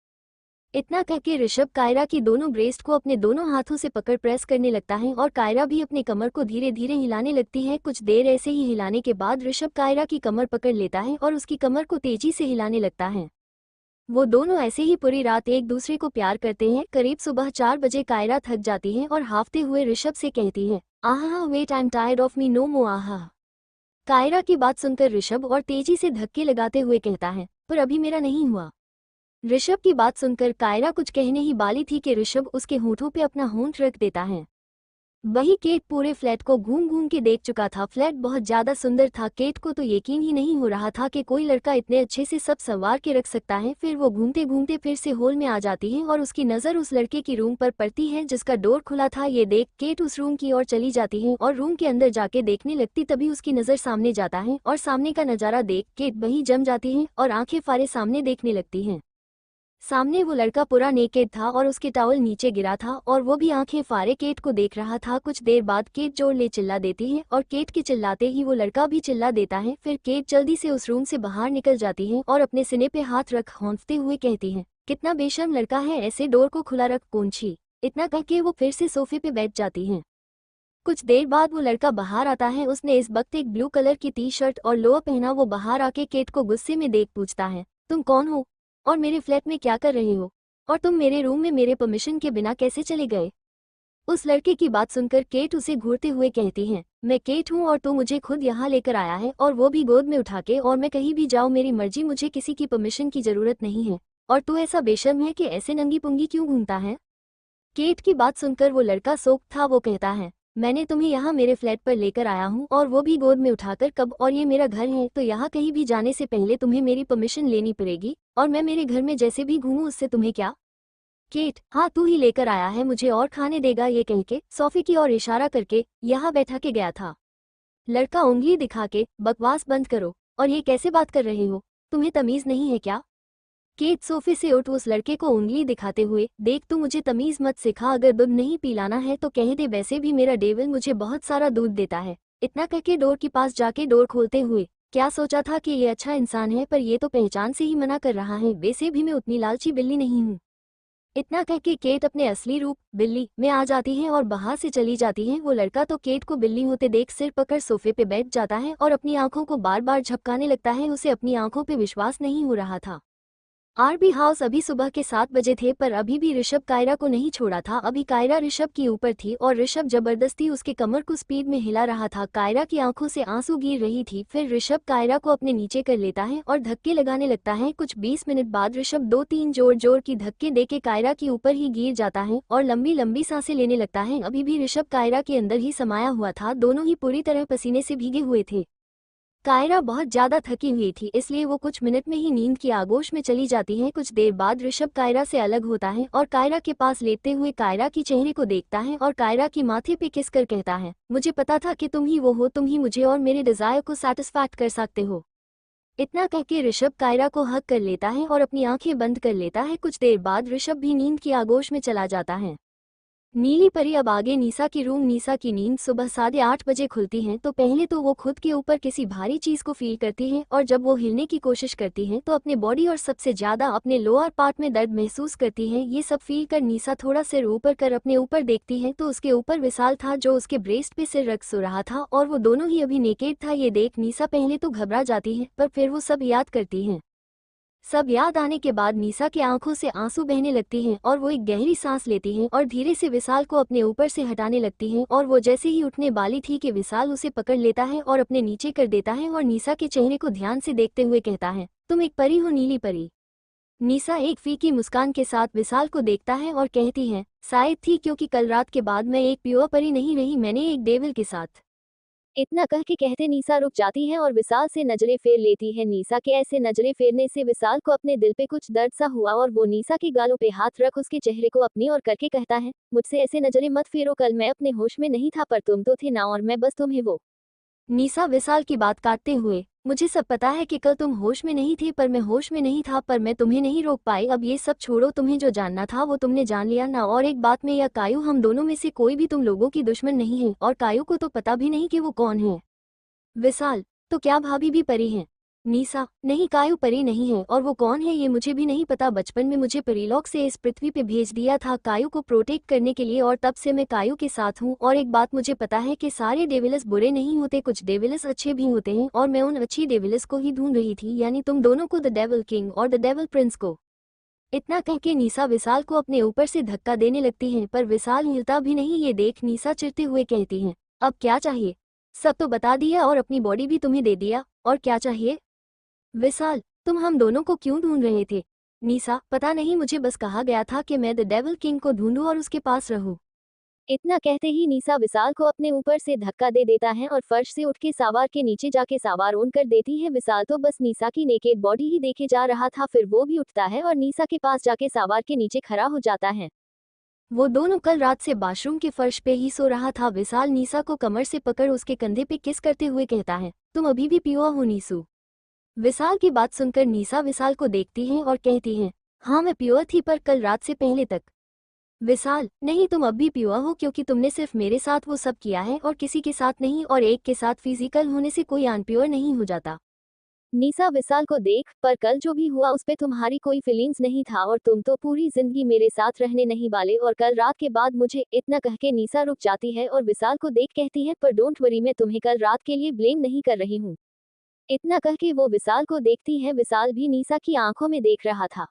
Speaker 2: इतना कह के ऋषभ कायरा की दोनों ब्रेस्ट को अपने दोनों हाथों से पकड़ प्रेस करने लगता है और कायरा भी अपनी कमर को धीरे धीरे हिलाने लगती है। कुछ देर ऐसे ही हिलाने के बाद ऋषभ कायरा की कमर पकड़ लेता है और उसकी कमर को तेजी से हिलाने लगता है। वो दोनों ऐसे ही पूरी रात एक दूसरे को प्यार करते हैं। करीब सुबह 4 बजे कायरा थक जाती है और हाफते हुए ऋषभ से कहती है, aha wait I am tired of me no more aha. Kaira की बात सुनकर ऋषभ और तेजी से धक्के लगाते हुए कहता है, पर अभी मेरा नहीं हुआ। ऋषभ की बात सुनकर कायरा कुछ कहने ही वाली थी कि ऋषभ उसके होंठों पे अपना होंठ रख देता है। वही केट पूरे फ्लैट को घूम घूम के देख चुका था। फ्लैट बहुत ज्यादा सुंदर था। केट को तो यकीन ही नहीं हो रहा था कि कोई लड़का इतने अच्छे से सब संवार के रख सकता है। फिर वो घूमते घूमते फिर से हॉल में आ जाती है और उसकी नज़र उस लड़के की रूम पर पड़ती है जिसका डोर खुला था। ये देख केट उस रूम की ओर चली जाती है और रूम के अंदर जाके देखने लगती। तभी उसकी नज़र सामने जाता है और सामने का नज़ारा देख केट वहीं जम जाती है और आंखें फाड़े सामने देखने लगती हैं। सामने वो लड़का पूरा नेकेड था और उसके टॉवल नीचे गिरा था और वो भी आंखें फाड़े केट को देख रहा था। कुछ देर बाद केट जोर ले चिल्ला देती है और केट के चिल्लाते ही वो लड़का भी चिल्ला देता है। फिर केट जल्दी से उस रूम से बाहर निकल जाती है और अपने सीने पे हाथ रख हौंफते हुए कहती है, कितना बेशर्म लड़का है, ऐसे डोर को खुला रख कौनछी। इतना कह के वो फिर से सोफे पे बैठ जाती है। कुछ देर बाद वो लड़का बाहर आता है। उसने इस वक्त एक ब्लू कलर की टी शर्ट और लोअर पहना। वो बाहर आके केट को गुस्से में देख पूछता है, तुम कौन हो और मेरे फ्लैट में क्या कर रहे हो, और तुम मेरे रूम में मेरे परमिशन के बिना कैसे चले गए। उस लड़के की बात सुनकर केट उसे घूरते हुए कहती है, मैं केट हूँ और तू मुझे खुद यहाँ लेकर आया है और वो भी गोद में उठा के, और मैं कहीं भी जाऊँ मेरी मर्जी, मुझे किसी की परमिशन की जरूरत नहीं है। और तू ऐसा बेशर्म है कि ऐसे नंगी पुंगी क्यों घूमता है। केट की बात सुनकर वो लड़का शौक था। वो कहता है, मैंने तुम्हें यहाँ मेरे फ्लैट पर लेकर आया हूँ और वो भी गोद में उठाकर। कब, और ये मेरा घर है, तो यहाँ कहीं भी जाने से पहले तुम्हें मेरी परमिशन लेनी पड़ेगी। और मैं मेरे घर में जैसे भी घूमूं उससे तुम्हें क्या। केट, हाँ तू ही लेकर आया है मुझे और खाने देगा, ये कह के सोफे की ओर इशारा करके यहाँ बैठा के गया था। लड़का उंगली दिखा के, बकवास बंद करो, और ये कैसे बात कर रहे हो, तुम्हें तमीज नहीं है क्या। केट सोफे से उठ उस लड़के को उंगली दिखाते हुए, देख तू मुझे तमीज मत सिखा, अगर दूध नहीं पिलाना है तो कह दे, वैसे भी मेरा डेविल मुझे बहुत सारा दूध देता है। इतना कहके डोर के पास जाके डोर खोलते हुए, क्या सोचा था कि ये अच्छा इंसान है, पर ये तो पहचान से ही मना कर रहा है, वैसे भी मैं उतनी लालची बिल्ली नहीं हूँ। इतना कह के केट अपने असली रूप बिल्ली में आ जाती है और बाहर से चली जाती है। वो लड़का तो केट को बिल्ली होते देख सिर पकड़ सोफे पे बैठ जाता है और अपनी आंखों को बार बार झपकाने लगता है। उसे अपनी आंखों पे विश्वास नहीं हो रहा था। आरबी हाउस अभी सुबह के 7 बजे थे, पर अभी भी ऋषभ कायरा को नहीं छोड़ा था। अभी कायरा ऋषभ की ऊपर थी और ऋषभ जबरदस्ती उसके कमर को स्पीड में हिला रहा था। कायरा की आंखों से आंसू गिर रही थी। फिर ऋषभ कायरा को अपने नीचे कर लेता है और धक्के लगाने लगता है। कुछ 20 मिनट बाद ऋषभ 2-3 जोर जोर की धक्के देके कायरा के ऊपर ही गिर जाता है और लंबी लंबी सांसें लेने लगता है। अभी भी ऋषभ कायरा के अंदर ही समाया हुआ था। दोनों ही पूरी तरह पसीने से भीगे हुए थे। कायरा बहुत ज्यादा थकी हुई थी, इसलिए वो कुछ मिनट में ही नींद की आगोश में चली जाती है। कुछ देर बाद ऋषभ कायरा से अलग होता है और कायरा के पास लेटते हुए कायरा की चेहरे को देखता है और कायरा की माथे पे किस कर कहता है, मुझे पता था कि तुम ही वो हो, तुम ही मुझे और मेरे डिजायर को सैटिस्फैक्ट कर सकते हो। इतना कह के ऋषभ कायरा को हक कर लेता है और अपनी आंखें बंद कर लेता है। कुछ देर बाद ऋषभ भी नींद की आगोश में चला जाता है। नीली परी अब आगे नीसा की रूम। नीसा की नींद सुबह 8:30 बजे खुलती है। तो पहले तो वो खुद के ऊपर किसी भारी चीज को फील करती है और जब वो हिलने की कोशिश करती है तो अपने बॉडी और सबसे ज्यादा अपने लोअर पार्ट में दर्द महसूस करती है। ये सब फील कर नीसा थोड़ा सिर ऊपर कर अपने ऊपर देखती है तो उसके ऊपर विशाल था जो उसके ब्रेस्ट पे सिर रख सो रहा था और वो दोनों ही अभी नेकेड था। ये देख नीसा पहले तो घबरा जाती है, पर फिर वो सब याद करती है। सब याद आने के बाद नीसा के आंखों से आंसू बहने लगती हैं और वो एक गहरी सांस लेती हैं और धीरे से विशाल को अपने ऊपर से हटाने लगती हैं और वो जैसे ही उठने वाली थी कि विशाल उसे पकड़ लेता है और अपने नीचे कर देता है और नीसा के चेहरे को ध्यान से देखते हुए कहता है, तुम एक परी हो, नीली परी। नीसा एक फीकी मुस्कान के साथ विशाल को देखता है और कहती है, शायद थी, क्योंकि कल रात के बाद मैं एक प्योर परी नहीं रही, मैंने एक डेविल के साथ।
Speaker 1: इतना कह के कहते नीसा रुक जाती है और विशाल से नजरें फेर लेती है। नीसा के ऐसे नजरें फेरने से विशाल को अपने दिल पे कुछ दर्द सा हुआ और वो नीसा के गालों पे हाथ रख उसके चेहरे को अपनी ओर करके कहता है, मुझसे ऐसे नजरें मत फेरो, कल मैं अपने होश में नहीं था पर तुम तो थे ना, और मैं बस तुम्हें वो।
Speaker 2: नीसा विशाल की बात काटते हुए, मुझे सब पता है कि कल तुम होश में नहीं थे, पर मैं होश में नहीं था, पर मैं तुम्हें नहीं रोक पाई। अब ये सब छोड़ो, तुम्हें जो जानना था वो तुमने जान लिया ना। और एक बात में, या कायू, हम दोनों में से कोई भी तुम लोगों की दुश्मन नहीं है, और कायू को तो पता भी नहीं कि वो कौन है। विशाल, तो क्या भाभी भी परी हैं? नीसा, नहीं, कायू परी नहीं है, और वो कौन है ये मुझे भी नहीं पता। बचपन में मुझे परीलोक से इस पृथ्वी पे भेज दिया था कायू को प्रोटेक्ट करने के लिए, और तब से मैं कायू के साथ हूँ। और एक बात मुझे पता है कि सारे डेविल्स बुरे नहीं होते, कुछ डेविल्स अच्छे भी होते हैं, और मैं उन अच्छी डेविल्स को ही ढूंढ रही थी, यानी तुम दोनों को, द डेविल किंग और द डेविल प्रिंस को। इतना कह के नीसा विशाल को अपने ऊपर से धक्का देने लगती है, पर विशाल हिलता भी नहीं। ये देख नीसा चिढ़ते हुए कहती है, अब क्या चाहिए? सब तो बता दिया और अपनी बॉडी भी तुम्हें दे दिया, और क्या चाहिए? विशाल, तुम हम दोनों को क्यों ढूंढ रहे थे? नीसा, पता नहीं, मुझे बस कहा गया था कि मैं द डेविल किंग को ढूंढूं और उसके पास रहूं।
Speaker 1: इतना कहते ही नीसा विशाल को अपने ऊपर से धक्का दे देता है और फर्श से उठ के सावार के नीचे जाके सावार ऑन कर देती है। विशाल तो बस नीसा की नेकेड बॉडी ही देखे जा रहा था, फिर वो भी उठता है और नीसा के पास जाके सावार के नीचे खड़ा हो जाता है।
Speaker 2: वो दोनों कल रात से बाथरूम के फर्श पे ही सो रहा था। विशाल नीसा को कमर से पकड़ उसके कंधे पे किस करते हुए कहता है, तुम अभी भी पियो हो नीसू? विशाल की बात सुनकर नीसा विशाल को देखती है और कहती है, हाँ मैं प्योर थी, पर कल रात से पहले तक। विशाल, नहीं, तुम अब भी प्योर हो, क्योंकि तुमने सिर्फ मेरे साथ वो सब किया है और किसी के साथ नहीं, और एक के साथ फिजिकल होने से कोई अनप्योर नहीं हो जाता।
Speaker 1: नीसा विशाल को देख, पर कल जो भी हुआ उस पे तुम्हारी कोई फीलिंग्स नहीं था और तुम तो पूरी जिंदगी मेरे साथ रहने नहीं वाले, और कल रात के बाद मुझे। इतना कह के नीसा रुक जाती है और विशाल को देख कहती है, पर डोंट वरी, मैं तुम्हें कल रात के लिए ब्लेम नहीं कर रही हूँ। इतना कह के वो विशाल को देखती है। विशाल भी नीसा की आंखों में देख रहा था।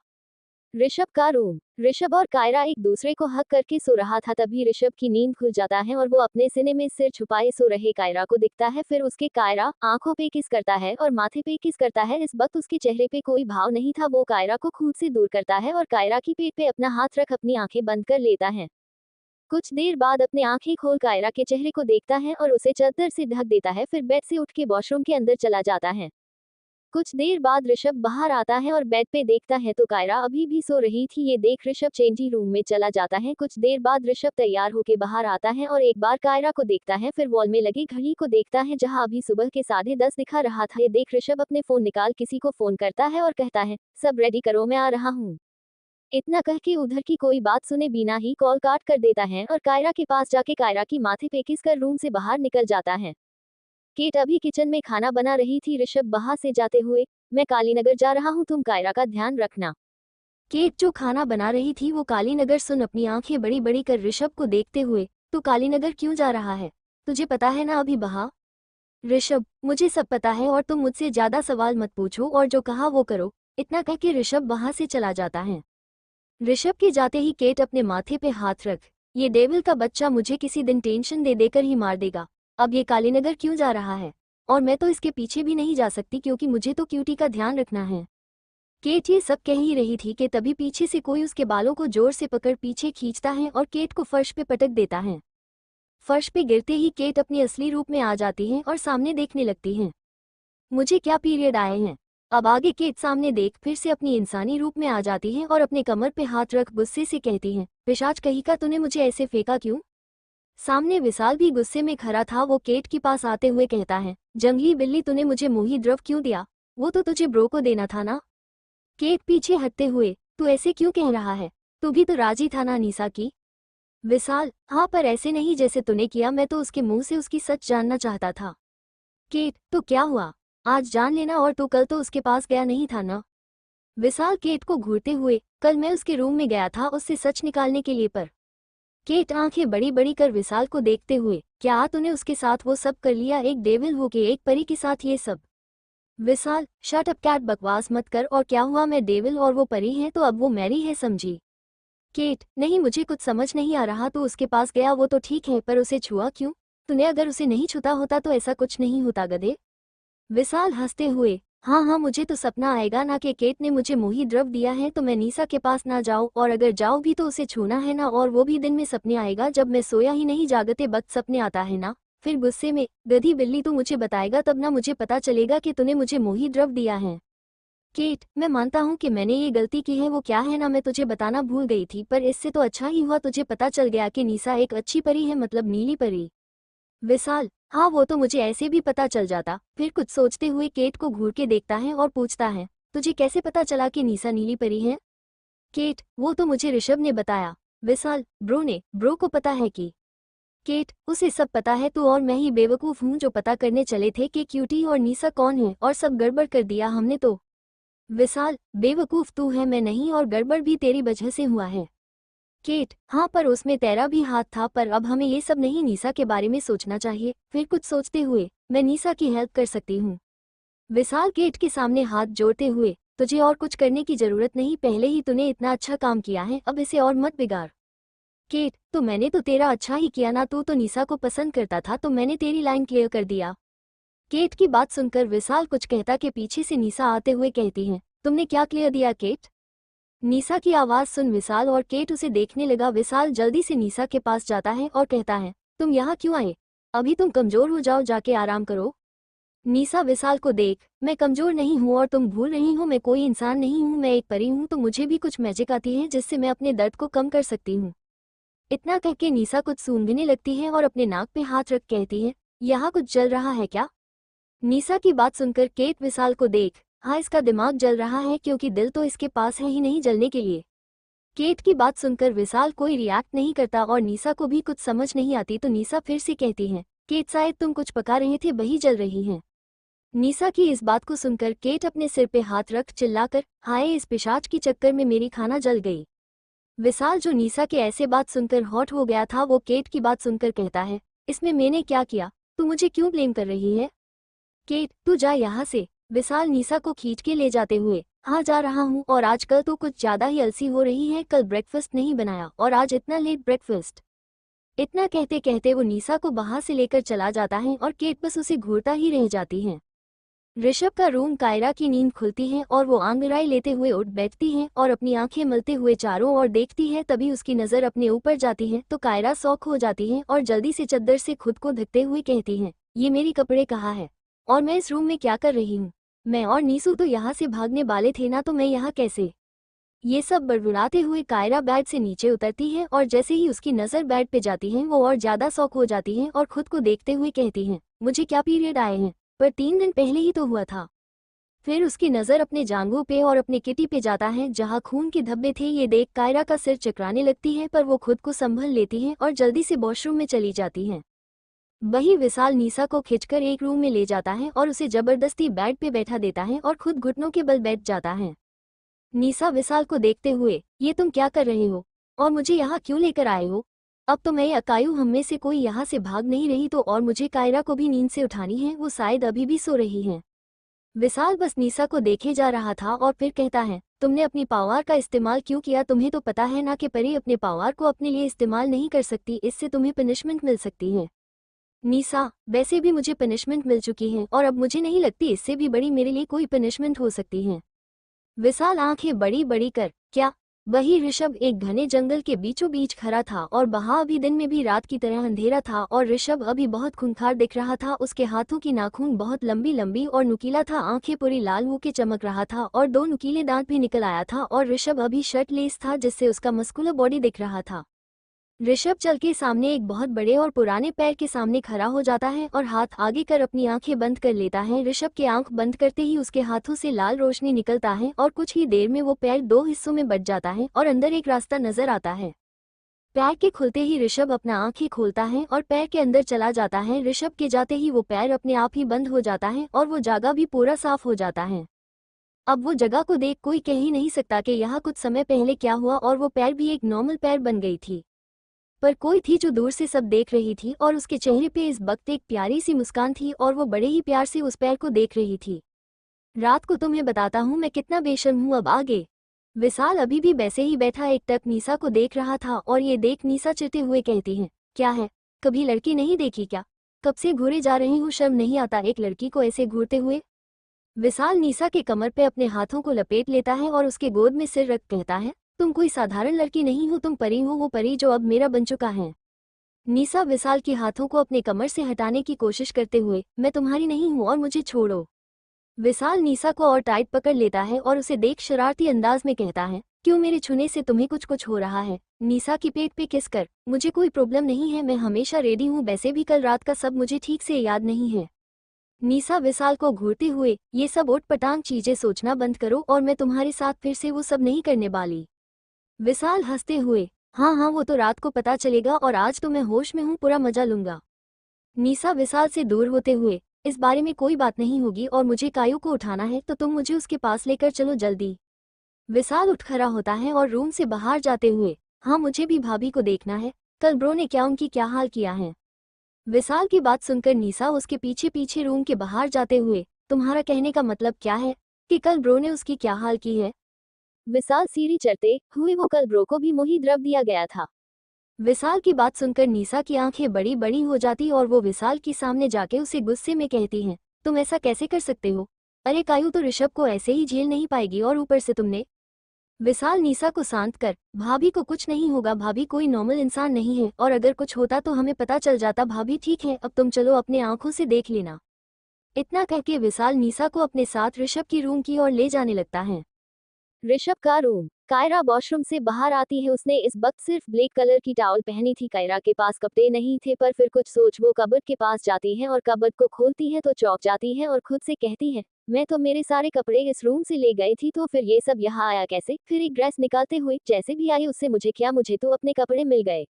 Speaker 1: ऋषभ का रूम। ऋषभ और कायरा एक दूसरे को हक करके सो रहा था, तभी ऋषभ की नींद खुल जाता है और वो अपने सीने में सिर छुपाए सो रहे कायरा को दिखता है। फिर उसके कायरा आंखों पे किस करता है और माथे पे किस करता है। इस वक्त उसके चेहरे पे कोई भाव नहीं था। वो कायरा को खुद से दूर करता है और कायरा की पेट पे अपना हाथ रख अपनी आंखें बंद कर लेता है। कुछ देर बाद अपने आंखें खोल कायरा के चेहरे को देखता है और उसे चादर से ढक देता है। फिर बेड से उठ के वॉशरूम के अंदर चला जाता है। कुछ देर बाद ऋषभ बाहर आता है और बेड पे देखता है तो कायरा अभी भी सो रही थी। ये देख ऋषभ चेंजिंग रूम में चला जाता है। कुछ देर बाद ऋषभ तैयार होके बाहर आता है और एक बार कायरा को देखता है, फिर वॉल में लगी घड़ी को देखता है जहां अभी सुबह के 10:30 दिखा रहा था। ये देख ऋषभ अपने फोन निकाल किसी को फोन करता है और कहता है, सब रेडी करो, मैं आ रहा हूँ। इतना कह के उधर की कोई बात सुने बिना ही कॉल काट कर देता है और कायरा के पास जाके कायरा की माथे पे किस कर रूम से बाहर निकल जाता है। केट अभी किचन में खाना बना रही थी। ऋषभ बाहर से जाते हुए, मैं कालीनगर जा रहा हूँ, तुम कायरा का ध्यान रखना।
Speaker 2: केट जो खाना बना रही थी वो कालीनगर सुन अपनी आंखें बड़ी बड़ी कर ऋषभ को देखते हुए, तू कालीनगर क्यों जा रहा है? तुझे पता है ना अभी बहा? ऋषभ, मुझे सब पता है और तुम मुझसे ज्यादा सवाल मत पूछो और जो कहा वो करो। इतना कह के ऋषभ वहां से चला जाता है। ऋषभ के जाते ही केट अपने माथे पे हाथ रख, ये डेविल का बच्चा मुझे किसी दिन टेंशन दे देकर ही मार देगा। अब ये कालीनगर क्यों जा रहा है? और मैं तो इसके पीछे भी नहीं जा सकती, क्योंकि मुझे तो क्यूटी का ध्यान रखना है। केट ये सब कह ही रही थी कि तभी पीछे से कोई उसके बालों को जोर से पकड़ पीछे खींचता है और केट को फर्श पे पटक देता है। फर्श पे गिरते ही केट अपने असली रूप में आ जाती है और सामने देखने लगती है। मुझे क्या पीरियड आए हैं? अब आगे केट सामने देख फिर से अपनी इंसानी रूप में आ जाती है और अपने कमर पे हाथ रख गुस्से से कहती है, पिशाच कहीं का, तूने मुझे ऐसे फेंका क्यों? सामने विशाल भी गुस्से में खड़ा था। वो केट के पास आते हुए कहता है, जंगली बिल्ली, तूने मुझे मोही द्रव क्यों दिया? वो तो तुझे ब्रो को देना था ना। केट पीछे हटते हुए, तू ऐसे क्यों कह रहा है? तू भी तो राजी था ना नीसा की? विशाल, हाँ, पर ऐसे नहीं जैसे तूने किया। मैं तो उसके मुंह से उसकी सच जानना चाहता था। केट, तो क्या हुआ? आज जान लेना, और तू कल तो उसके पास गया नहीं था ना? विशाल केट को घूरते हुए, कल मैं उसके रूम में गया था उससे सच निकालने के लिए, पर। केट आंखें बड़ी बड़ी कर विशाल को देखते हुए, क्या तूने उसके साथ वो सब कर लिया? एक डेविल होके एक परी के साथ ये सब? विशाल, शट अप कैट, बकवास मत कर। और क्या हुआ, मैं डेविल और वो परी है तो अब वो मैरी है, समझी? केट, नहीं मुझे कुछ समझ नहीं आ रहा। तो उसके पास गया वो तो ठीक है, पर उसे छुआ क्यों? तूने अगर उसे नहीं छूता होता तो ऐसा कुछ नहीं होता गधे। विशाल हंसते हुए, हाँ हाँ, मुझे तो सपना आएगा ना कि केट ने मुझे मोही द्रव दिया है तो मैं नीसा के पास ना जाऊँ, और अगर जाऊँ भी तो उसे छूना है ना, और वो भी दिन में सपने आएगा जब मैं सोया ही नहीं, जागते वक्त सपने आता है ना। फिर गुस्से में, गधी बिल्ली तू मुझे बताएगा तब ना मुझे पता चलेगा कि तूने मुझे मोही द्रव दिया है। केट, मैं मानता हूँ कि मैंने ये गलती की है, वो क्या है ना मैं तुझे बताना भूल गई थी, पर इससे तो अच्छा ही हुआ तुझे पता चल गया कि नीसा एक अच्छी परी है, मतलब नीली परी। विशाल, हाँ वो तो मुझे ऐसे भी पता चल जाता। फिर कुछ सोचते हुए केट को घूर के देखता है और पूछता है, तुझे कैसे पता चला कि नीसा नीली परी है? केट, वो तो मुझे ऋषभ ने बताया। विशाल, ब्रो को पता है कि? केट, उसे सब पता है, तू और मैं ही बेवकूफ हूँ जो पता करने चले थे कि क्यूटी और नीसा कौन है, और सब गड़बड़ कर दिया हमने तो। विशाल, बेवकूफ तू है, मैं नहीं, और गड़बड़ भी तेरी वजह से हुआ है। केट, हाँ पर उसमें तेरा भी हाथ था, पर अब हमें ये सब नहीं, नीसा के बारे में सोचना चाहिए। फिर कुछ सोचते हुए, मैं नीसा की हेल्प कर सकती हूँ। विशाल केट के सामने हाथ जोड़ते हुए, तुझे और कुछ करने की जरूरत नहीं, पहले ही तूने इतना अच्छा काम किया है, अब इसे और मत बिगाड़। केट, तो मैंने तो तेरा अच्छा ही किया ना, तू तो नीसा को पसंद करता था तो मैंने तेरी लाइन क्लियर कर दिया। केट की बात सुनकर विशाल कुछ कहता के पीछे से नीसा आते हुए कहती है, तुमने क्या क्लियर दिया केट? नीसा की आवाज सुन विशाल और केट उसे देखने लगा। विशाल जल्दी से नीसा के पास जाता है और कहता है, तुम यहाँ क्यों आए? अभी तुम कमजोर हो, जाओ जाके आराम करो। नीसा विशाल को देख, मैं कमजोर नहीं हूँ, और तुम भूल रही हो मैं कोई इंसान नहीं हूँ, मैं एक परी हूँ, तो मुझे भी कुछ मैजिक आती है जिससे मैं अपने दर्द को कम कर सकती हूँ। इतना कह के नीसा कुछ सूंघने लगती है और अपने नाक पे हाथ रख कहती है, यहाँ कुछ जल रहा है क्या? नीसा की बात सुनकर केट विशाल को देख, हाँ इसका दिमाग जल रहा है, क्योंकि दिल तो इसके पास है ही नहीं जलने के लिए। केट की बात सुनकर विशाल कोई रिएक्ट नहीं करता और नीसा को भी कुछ समझ नहीं आती, तो नीसा फिर से कहती है, केट शायद तुम कुछ पका रहे थे वही जल रही हैं। नीसा की इस बात को सुनकर केट अपने सिर पे हाथ रख चिल्लाकर, हाय इस पिशाच की चक्कर में मेरी खाना जल गई। विशाल जो नीसा के ऐसे बात सुनकर हॉट हो गया था, वो केट की बात सुनकर कहता है, इसमें मैंने क्या किया, तू मुझे क्यों ब्लेम कर रही है? केट, तू जा यहाँ से। विशाल नीसा को खींच के ले जाते हुए, हाँ जा रहा हूँ, और आजकल तो कुछ ज्यादा ही अलसी हो रही है, कल ब्रेकफास्ट नहीं बनाया और आज इतना लेट ब्रेकफास्ट। इतना कहते कहते वो नीसा को बाहर से लेकर चला जाता है और केट बस उसे घूरता ही रह जाती है। ऋषभ का रूम, कायरा की नींद खुलती है और वो आंगड़ाई लेते हुए उठ बैठती है और अपनी आंखें मलते हुए चारों ओर देखती है। तभी उसकी नजर अपने ऊपर जाती है तो कायरा शॉक हो जाती है और जल्दी से चद्दर से खुद को ढकते हुए कहती है, ये मेरी कपड़े कहाँ है और मैं इस रूम में क्या कर रही हूँ? मैं और नीसू तो यहाँ से भागने वाले थे ना, तो मैं यहाँ कैसे? ये सब बड़बड़ाते हुए कायरा बेड से नीचे उतरती है और जैसे ही उसकी नज़र बेड पे जाती है वो और ज्यादा शॉक हो जाती है और खुद को देखते हुए कहती है, मुझे क्या पीरियड आए हैं? पर 3 दिन पहले ही तो हुआ था। फिर उसकी नज़र अपने जांघों पे और अपने किटी पे जाता है जहाँ खून के धब्बे थे। ये देख कायरा का सिर चकराने लगती है, पर वो खुद को संभल लेती है और जल्दी से वॉशरूम में चली जाती है। वही विशाल नीसा को खींचकर एक रूम में ले जाता है और उसे जबरदस्ती बेड पे बैठा देता है और खुद घुटनों के बल बैठ जाता है। नीसा विशाल को देखते हुए, ये तुम क्या कर रहे हो और मुझे यहाँ क्यों लेकर आए हो? अब तो मैं अकायू हम में से कोई यहाँ से भाग नहीं रही, तो और मुझे कायरा को भी नींद से उठानी है, वो शायद अभी भी सो रही है। विशाल बस नीसा को देखे जा रहा था और फिर कहता है, तुमने अपनी पावर का इस्तेमाल क्यों किया? तुम्हें तो पता है ना कि परी अपने पावर को अपने लिए इस्तेमाल नहीं कर सकती, इससे तुम्हें पनिशमेंट मिल सकती है। नीसा, वैसे भी मुझे पनिशमेंट मिल चुकी है और अब मुझे नहीं लगती इससे भी बड़ी मेरे लिए कोई पनिशमेंट हो सकती है। विशाल आंखें बड़ी बड़ी कर, क्या? वही ऋषभ एक घने जंगल के बीचों बीच खड़ा था और वहां अभी दिन में भी रात की तरह अंधेरा था और ऋषभ अभी बहुत खूंखार दिख रहा था। उसके हाथों की नाखून बहुत लंबी लंबी और नुकीला था, आंखें पूरी लाल होके चमक रहा था और 2 नुकीले दांत भी निकल आया था, और ऋषभ अभी शर्टलेस था जिससे उसका मस्कुलर बॉडी दिख रहा था। ऋषभ चल के सामने एक बहुत बड़े और पुराने पैर के सामने खड़ा हो जाता है और हाथ आगे कर अपनी आंखें बंद कर लेता है। ऋषभ के आंख बंद करते ही उसके हाथों से लाल रोशनी निकलता है और कुछ ही देर में वो पैर 2 हिस्सों में बट जाता है और अंदर एक रास्ता नजर आता है। पैर के खुलते ही ऋषभ अपना आंखें खोलता है और पैर के अंदर चला जाता है। ऋषभ के जाते ही वो पैर अपने आप ही बंद हो जाता है और वो जगह भी पूरा साफ हो जाता है। अब वो जगह को देख कोई कह ही नहीं सकता कि यहाँ कुछ समय पहले क्या हुआ, और वो पैर भी एक नॉर्मल पैर बन गई थी। पर कोई थी जो दूर से सब देख रही थी और उसके चेहरे पे इस वक्त एक प्यारी सी मुस्कान थी और वो बड़े ही प्यार से उस पैर को देख रही थी। रात को तुम्हें बताता हूँ मैं कितना बेशर्म हूँ। अब आगे। विशाल अभी भी वैसे ही बैठा एकटक निशा को देख रहा था और ये देख निशा चिढ़ते हुए कहती है, क्या है, कभी लड़की नहीं देखी क्या? कब से घूरे जा रही हूँ, शर्म नहीं आता एक लड़की को ऐसे घूरते हुए? विशाल निशा के कमर पे अपने हाथों को लपेट लेता है और उसके गोद में सिर रख कहता है, तुम कोई साधारण लड़की नहीं हो, तुम परी हो, वो परी जो अब मेरा बन चुका है। निशा विशाल के हाथों को अपने कमर से हटाने की कोशिश करते हुए, मैं तुम्हारी नहीं हूँ और मुझे छोड़ो। विशाल निशा को और टाइट पकड़ लेता है और उसे देख शरारती अंदाज में कहता है, क्यों मेरे छूने से तुम्हें कुछ कुछ हो रहा है? निशा की पेट पे किस कर, मुझे कोई प्रॉब्लम नहीं है, मैं हमेशा रेडी हूँ, वैसे भी कल रात का सब मुझे ठीक से याद नहीं है। निशा विशाल को घूरते हुए, ये सब उटपटांग चीजें सोचना बंद करो और मैं तुम्हारे साथ फिर से वो सब नहीं करने वाली। विशाल हंसते हुए, हाँ हाँ वो तो रात को पता चलेगा और आज तो मैं होश में हूँ, पूरा मजा लूंगा। निशा विशाल से दूर होते हुए, इस बारे में कोई बात नहीं होगी और मुझे कायू को उठाना है तो तुम मुझे उसके पास लेकर चलो जल्दी। विशाल उठ खड़ा होता है और रूम से बाहर जाते हुए, हाँ मुझे भी भाभी को देखना है, कल ब्रो ने क्या उनकी क्या हाल किया है। विशाल की बात सुनकर निशा उसके पीछे पीछे रूम के बाहर जाते हुए, तुम्हारा कहने का मतलब क्या है कि कल ब्रो ने उसकी क्या हाल की है?
Speaker 1: विशाल सीढ़ी चढ़ते हुए, वो कल ब्रो को भी मोही द्रव दिया गया था।
Speaker 2: विशाल की बात सुनकर निशा की आंखें बड़ी बड़ी हो जाती और वो विशाल के सामने जाके उसे गुस्से में कहती हैं, तुम ऐसा कैसे कर सकते हो? अरे कायू तो ऋषभ को ऐसे ही झेल नहीं पाएगी और ऊपर से तुमने। विशाल निशा को शांत कर, भाभी को कुछ नहीं होगा, भाभी कोई नॉर्मल इंसान नहीं है और अगर कुछ होता तो हमें पता चल जाता, भाभी ठीक है, अब तुम चलो अपने आंखों से देख लेना। इतना कहके विशाल निशा को अपने साथ ऋषभ की रूम की ओर ले जाने लगता है।
Speaker 1: ऋषभ का रूम। कायरा वॉशरूम से बाहर आती है, उसने इस वक्त सिर्फ ब्लैक कलर की टॉवल पहनी थी। कायरा के पास कपड़े नहीं थे, पर फिर कुछ सोच वो कबर्ड के पास जाती है और कबर्ड को खोलती है तो चौंक जाती है और खुद से कहती है, मैं तो मेरे सारे कपड़े इस रूम से ले गई थी, तो फिर ये सब यहाँ आया कैसे? फिर एक ड्रेस निकालते हुए, जैसे भी आई उससे मुझे क्या, मुझे तो अपने कपड़े मिल गए।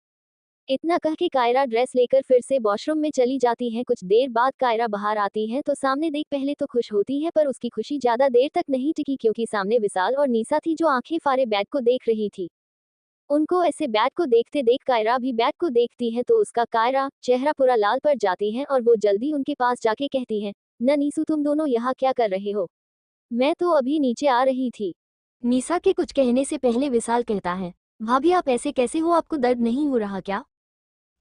Speaker 1: इतना कह के कायरा ड्रेस लेकर फिर से वॉशरूम में चली जाती है। कुछ देर बाद कायरा बाहर आती है तो सामने देख पहले तो खुश होती है, पर उसकी खुशी ज्यादा देर तक नहीं टिकी क्योंकि सामने विशाल और निशा थी जो आंखें फाड़े बैग को देख रही थी। उनको ऐसे बैग को देखते देख कायरा भी बैग को देखती है तो उसका कायरा चेहरा पूरा लाल पड़ जाती है और वो जल्दी उनके पास जाके कहती है, न नीसू तुम दोनों यहाँ क्या कर रहे हो? मैं तो अभी नीचे आ रही थी।
Speaker 2: निशा के कुछ कहने से पहले विशाल कहता है, भाभी आप ऐसे कैसे हो, आपको दर्द नहीं हो रहा क्या?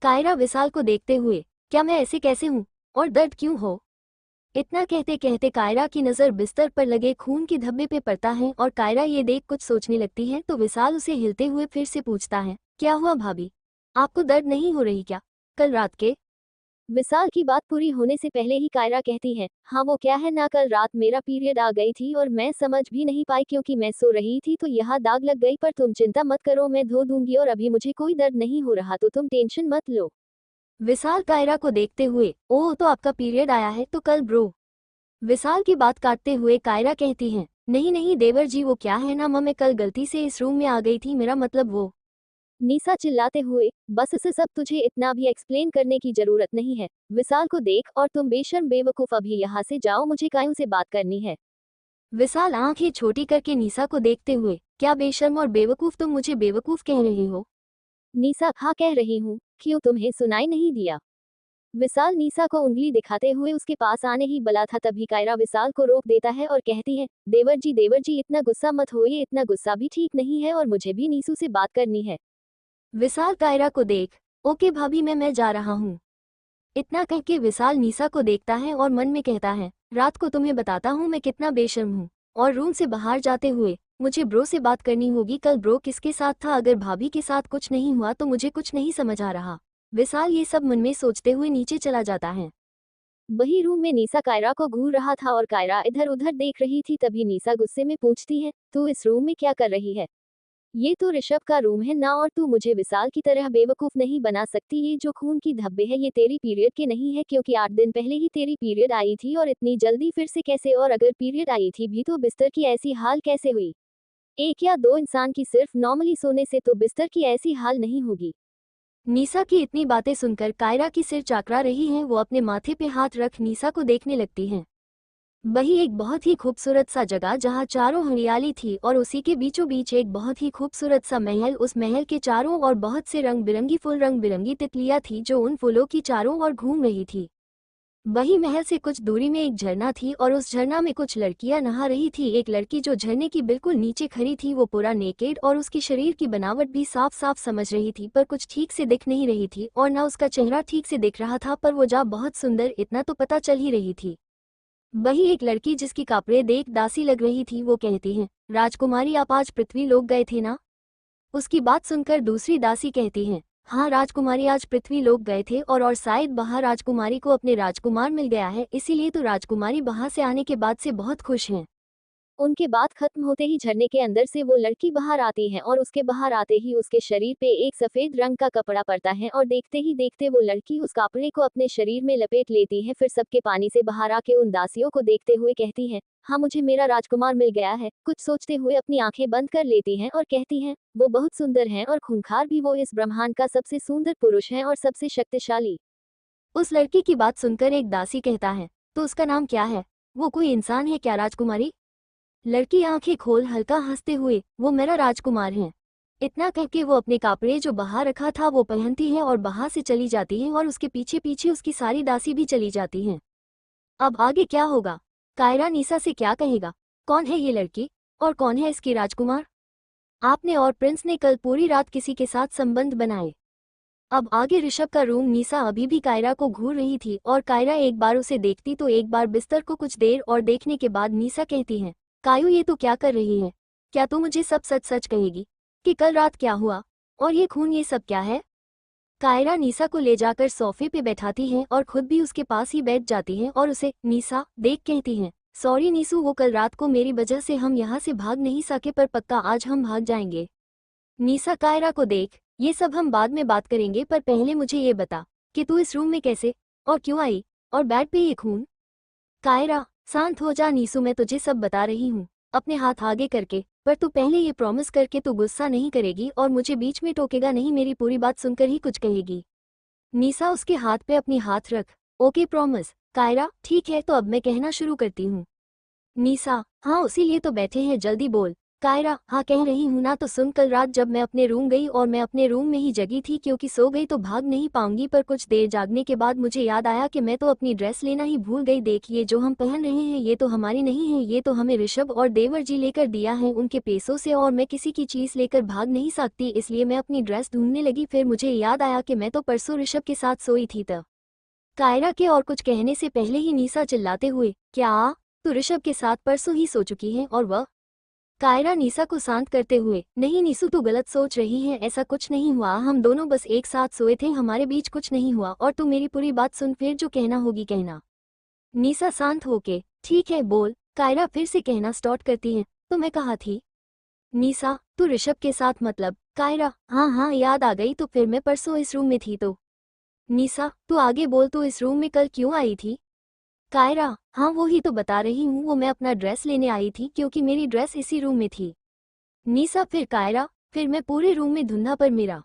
Speaker 2: कायरा विशाल को देखते हुए, क्या मैं ऐसे कैसे हूँ और दर्द क्यों हो? इतना कहते कहते कायरा की नज़र बिस्तर पर लगे खून के धब्बे पे पड़ता है और कायरा ये देख कुछ सोचने लगती है तो विशाल उसे हिलते हुए फिर से पूछता है, क्या हुआ भाभी, आपको दर्द नहीं हो रही क्या? कल रात के।
Speaker 1: विशाल की बात पूरी होने से पहले ही कायरा कहती है, हाँ वो क्या है ना, कल रात मेरा पीरियड आ गई थी और मैं समझ भी नहीं पाई क्योंकि मैं सो रही थी तो यहाँ दाग लग गई, पर तुम चिंता मत करो, मैं धो दूंगी और अभी मुझे कोई दर्द नहीं हो रहा तो तुम टेंशन मत लो।
Speaker 2: विशाल कायरा को देखते हुए, ओह तो आपका पीरियड आया है तो कल ब्रो। विशाल की बात काटते हुए कायरा कहती है, नहीं नहीं देवर जी वो क्या है ना मैं कल गलती से इस रूम में आ गई थी, मेरा मतलब वो।
Speaker 1: निशा चिल्लाते हुए, बस इसे सब तुझे इतना भी एक्सप्लेन करने की जरूरत नहीं है। विशाल को देख और तुम बेशर्म बेवकूफ अभी यहाँ से जाओ, मुझे कायू से बात करनी है।
Speaker 2: विशाल आंखें छोटी करके निशा को देखते हुए, क्या बेशर्म और बेवकूफ, तुम मुझे बेवकूफ कह रहे हो?
Speaker 1: निशा, हाँ कह रही हूँ, क्यों तुम्हें सुनाई नहीं दिया? विशाल निशा को उंगली दिखाते हुए उसके पास आने ही बला था, तभी कायरा विशाल को रोक देता है और कहती है, देवर जी इतना गुस्सा मत होइए, इतना गुस्सा भी ठीक नहीं है और मुझे भी नीसू से बात करनी है।
Speaker 2: विशाल कायरा को देख, ओके भाभी मैं जा रहा हूँ। इतना कह के विशाल निशा को देखता है और मन में कहता है, रात को तुम्हें बताता हूँ मैं कितना बेशर्म हूँ। और रूम से बाहर जाते हुए, मुझे ब्रो से बात करनी होगी, कल ब्रो किसके साथ था, अगर भाभी के साथ कुछ नहीं हुआ तो मुझे कुछ नहीं समझ आ रहा। विशाल ये सब मन में सोचते हुए नीचे चला जाता है।
Speaker 1: वही रूम में निशा कायरा को घूर रहा था और कायरा इधर उधर देख रही थी, तभी निशा गुस्से में पूछती है, तू इस रूम में क्या कर रही है? ये तो ऋषभ का रूम है ना, और तू मुझे विशाल की तरह बेवकूफ नहीं बना सकती। ये जो खून की धब्बे है ये तेरी पीरियड के नहीं है, क्योंकि 8 दिन पहले ही तेरी पीरियड आई थी और इतनी जल्दी फिर से कैसे? और अगर पीरियड आई थी भी तो बिस्तर की ऐसी हाल कैसे हुई? एक या दो इंसान की सिर्फ नॉर्मली सोने से तो बिस्तर की ऐसी हाल नहीं होगी।
Speaker 2: निशा की इतनी बातें सुनकर कायरा की सिर चाकरा रही है, वो अपने माथे पे हाथ रख निशा को देखने लगती है। वही एक बहुत ही खूबसूरत सा जगह जहाँ चारों हरियाली थी और उसी के बीचों बीच एक बहुत ही खूबसूरत सा महल, उस महल के चारों ओर बहुत से रंग बिरंगी तितलियां थी जो उन फूलों की चारों ओर घूम रही थी। वही महल से कुछ दूरी में एक झरना थी और उस झरना में कुछ लड़कियां नहा रही थी। एक लड़की जो झरने की बिल्कुल नीचे खड़ी थी वो पूरा नेकेड और उसकी शरीर की बनावट भी साफ साफ समझ रही थी, पर कुछ ठीक से दिख नहीं रही थी और ना उसका चेहरा ठीक से दिख रहा था, पर वो जा बहुत सुंदर इतना तो पता चल ही रही थी। वही एक लड़की जिसकी कपड़े देख दासी लग रही थी वो कहती है, राजकुमारी आप आज पृथ्वी लोक गए थे ना? उसकी बात सुनकर दूसरी दासी कहती है, हाँ राजकुमारी आज पृथ्वी लोक गए थे और शायद वहाँ राजकुमारी को अपने राजकुमार मिल गया है, इसीलिए तो राजकुमारी वहाँ से आने के बाद से बहुत खुश हैं।
Speaker 1: उनके बात खत्म होते ही झरने के अंदर से वो लड़की बाहर आती है और उसके बाहर आते ही उसके शरीर पे एक सफेद रंग का कपड़ा पड़ता है और देखते ही देखते वो लड़की उस कपड़े को अपने शरीर में लपेट लेती है। फिर सबके पानी से बाहर आके उन दासियों को देखते हुए कहती है, हाँ मुझे मेरा राजकुमार मिल गया है। कुछ सोचते हुए अपनी आंखें बंद कर लेती हैं और कहती हैं, वो बहुत सुंदर हैं और खूंखार भी, वो इस ब्रह्मांड का सबसे सुंदर पुरुष है और सबसे शक्तिशाली।
Speaker 2: उस लड़की की बात सुनकर एक दासी कहता है, तो उसका नाम क्या है? वो कोई इंसान है क्या राजकुमारी? लड़की आंखें खोल हल्का हंसते हुए, वो मेरा राजकुमार है। इतना कह के वो अपने कपड़े जो बाहर रखा था वो पहनती है और बाहर से चली जाती है और उसके पीछे पीछे उसकी सारी दासी भी चली जाती हैं। अब आगे क्या होगा? कायरा नीसा से क्या कहेगा? कौन है ये लड़की और कौन है इसके राजकुमार? आपने और प्रिंस ने कल पूरी रात किसी के साथ संबंध बनाए। अब आगे ऋषभ का रूम। नीसा अभी भी कायरा को घूर रही थी और कायरा एक बार उसे देखती तो एक बार बिस्तर को कुछ देर और देखने के बाद नीसा कहती है, कायू ये तो क्या कर रही है? क्या तू मुझे सब सच सच कहेगी कि कल रात क्या हुआ और ये खून ये सब क्या है? कायरा नीसा को ले जाकर सोफे पे बैठाती है और खुद भी उसके पास ही बैठ जाती है और उसे नीसा देख कहती है, सॉरी नीसू, वो कल रात को मेरी वजह से हम यहाँ से भाग नहीं सके, पर पक्का आज हम भाग जाएंगे। नीसा कायरा को देख, ये सब हम बाद में बात करेंगे, पर पहले मुझे ये बता कि तू इस रूम में कैसे और क्यों आई और बेड पे ये खून? कायरा शांत हो जा नीसू, मैं तुझे सब बता रही हूँ अपने हाथ आगे करके, पर तू पहले ये प्रॉमिस करके तू गुस्सा नहीं करेगी और मुझे बीच में टोकेगा नहीं, मेरी पूरी बात सुनकर ही कुछ कहेगी। नीसा उसके हाथ पे अपनी हाथ रख, ओके प्रॉमिस? कायरा ठीक है, तो अब मैं कहना शुरू करती हूँ। नीसा हाँ उसीलिए तो बैठे हैं, जल्दी बोल। कायरा हाँ कह रही हूँ ना, तो सुन, कल रात जब मैं अपने रूम गई और मैं अपने रूम में ही जगी थी क्योंकि सो गई तो भाग नहीं पाऊंगी, पर कुछ देर जागने के बाद मुझे याद आया कि मैं तो अपनी ड्रेस लेना ही भूल गई। देखिए जो हम पहन रहे हैं ये तो हमारी नहीं है, ये तो हमें ऋषभ और देवर जी लेकर दिया है उनके पैसों से और मैं किसी की चीज लेकर भाग नहीं सकती, इसलिए मैं अपनी ड्रेस ढूंढने लगी। फिर मुझे याद आया कि मैं तो परसों ऋषभ के साथ सोई थी तब। कायरा के और कुछ कहने से पहले ही नीसा चिल्लाते हुए, क्या तू ऋषभ के साथ परसों ही सो चुकी है और वह? कायरा नीसा को शांत करते हुए, नहीं नीसू तू गलत सोच रही है, ऐसा कुछ नहीं हुआ, हम दोनों बस एक साथ सोए थे, हमारे बीच कुछ नहीं हुआ और तू मेरी पूरी बात सुन, फिर जो कहना होगी कहना। नीसा शांत होके, ठीक है बोल। कायरा फिर से कहना स्टार्ट करती है, तो मैं कहा थी। नीसा तू ऋषभ के साथ मतलब? कायरा हाँ हाँ याद आ गई, तो फिर मैं परसों इस रूम में थी तो। नीसा तू आगे बोल, तू इस रूम में कल क्यों आई थी? कायरा हाँ वो ही तो बता रही हूँ, वो मैं अपना ड्रेस लेने आई थी क्योंकि मेरी ड्रेस इसी रूम में थी। नीसा फिर कायरा, फिर मैं पूरे रूम में ढूंढा पर मेरा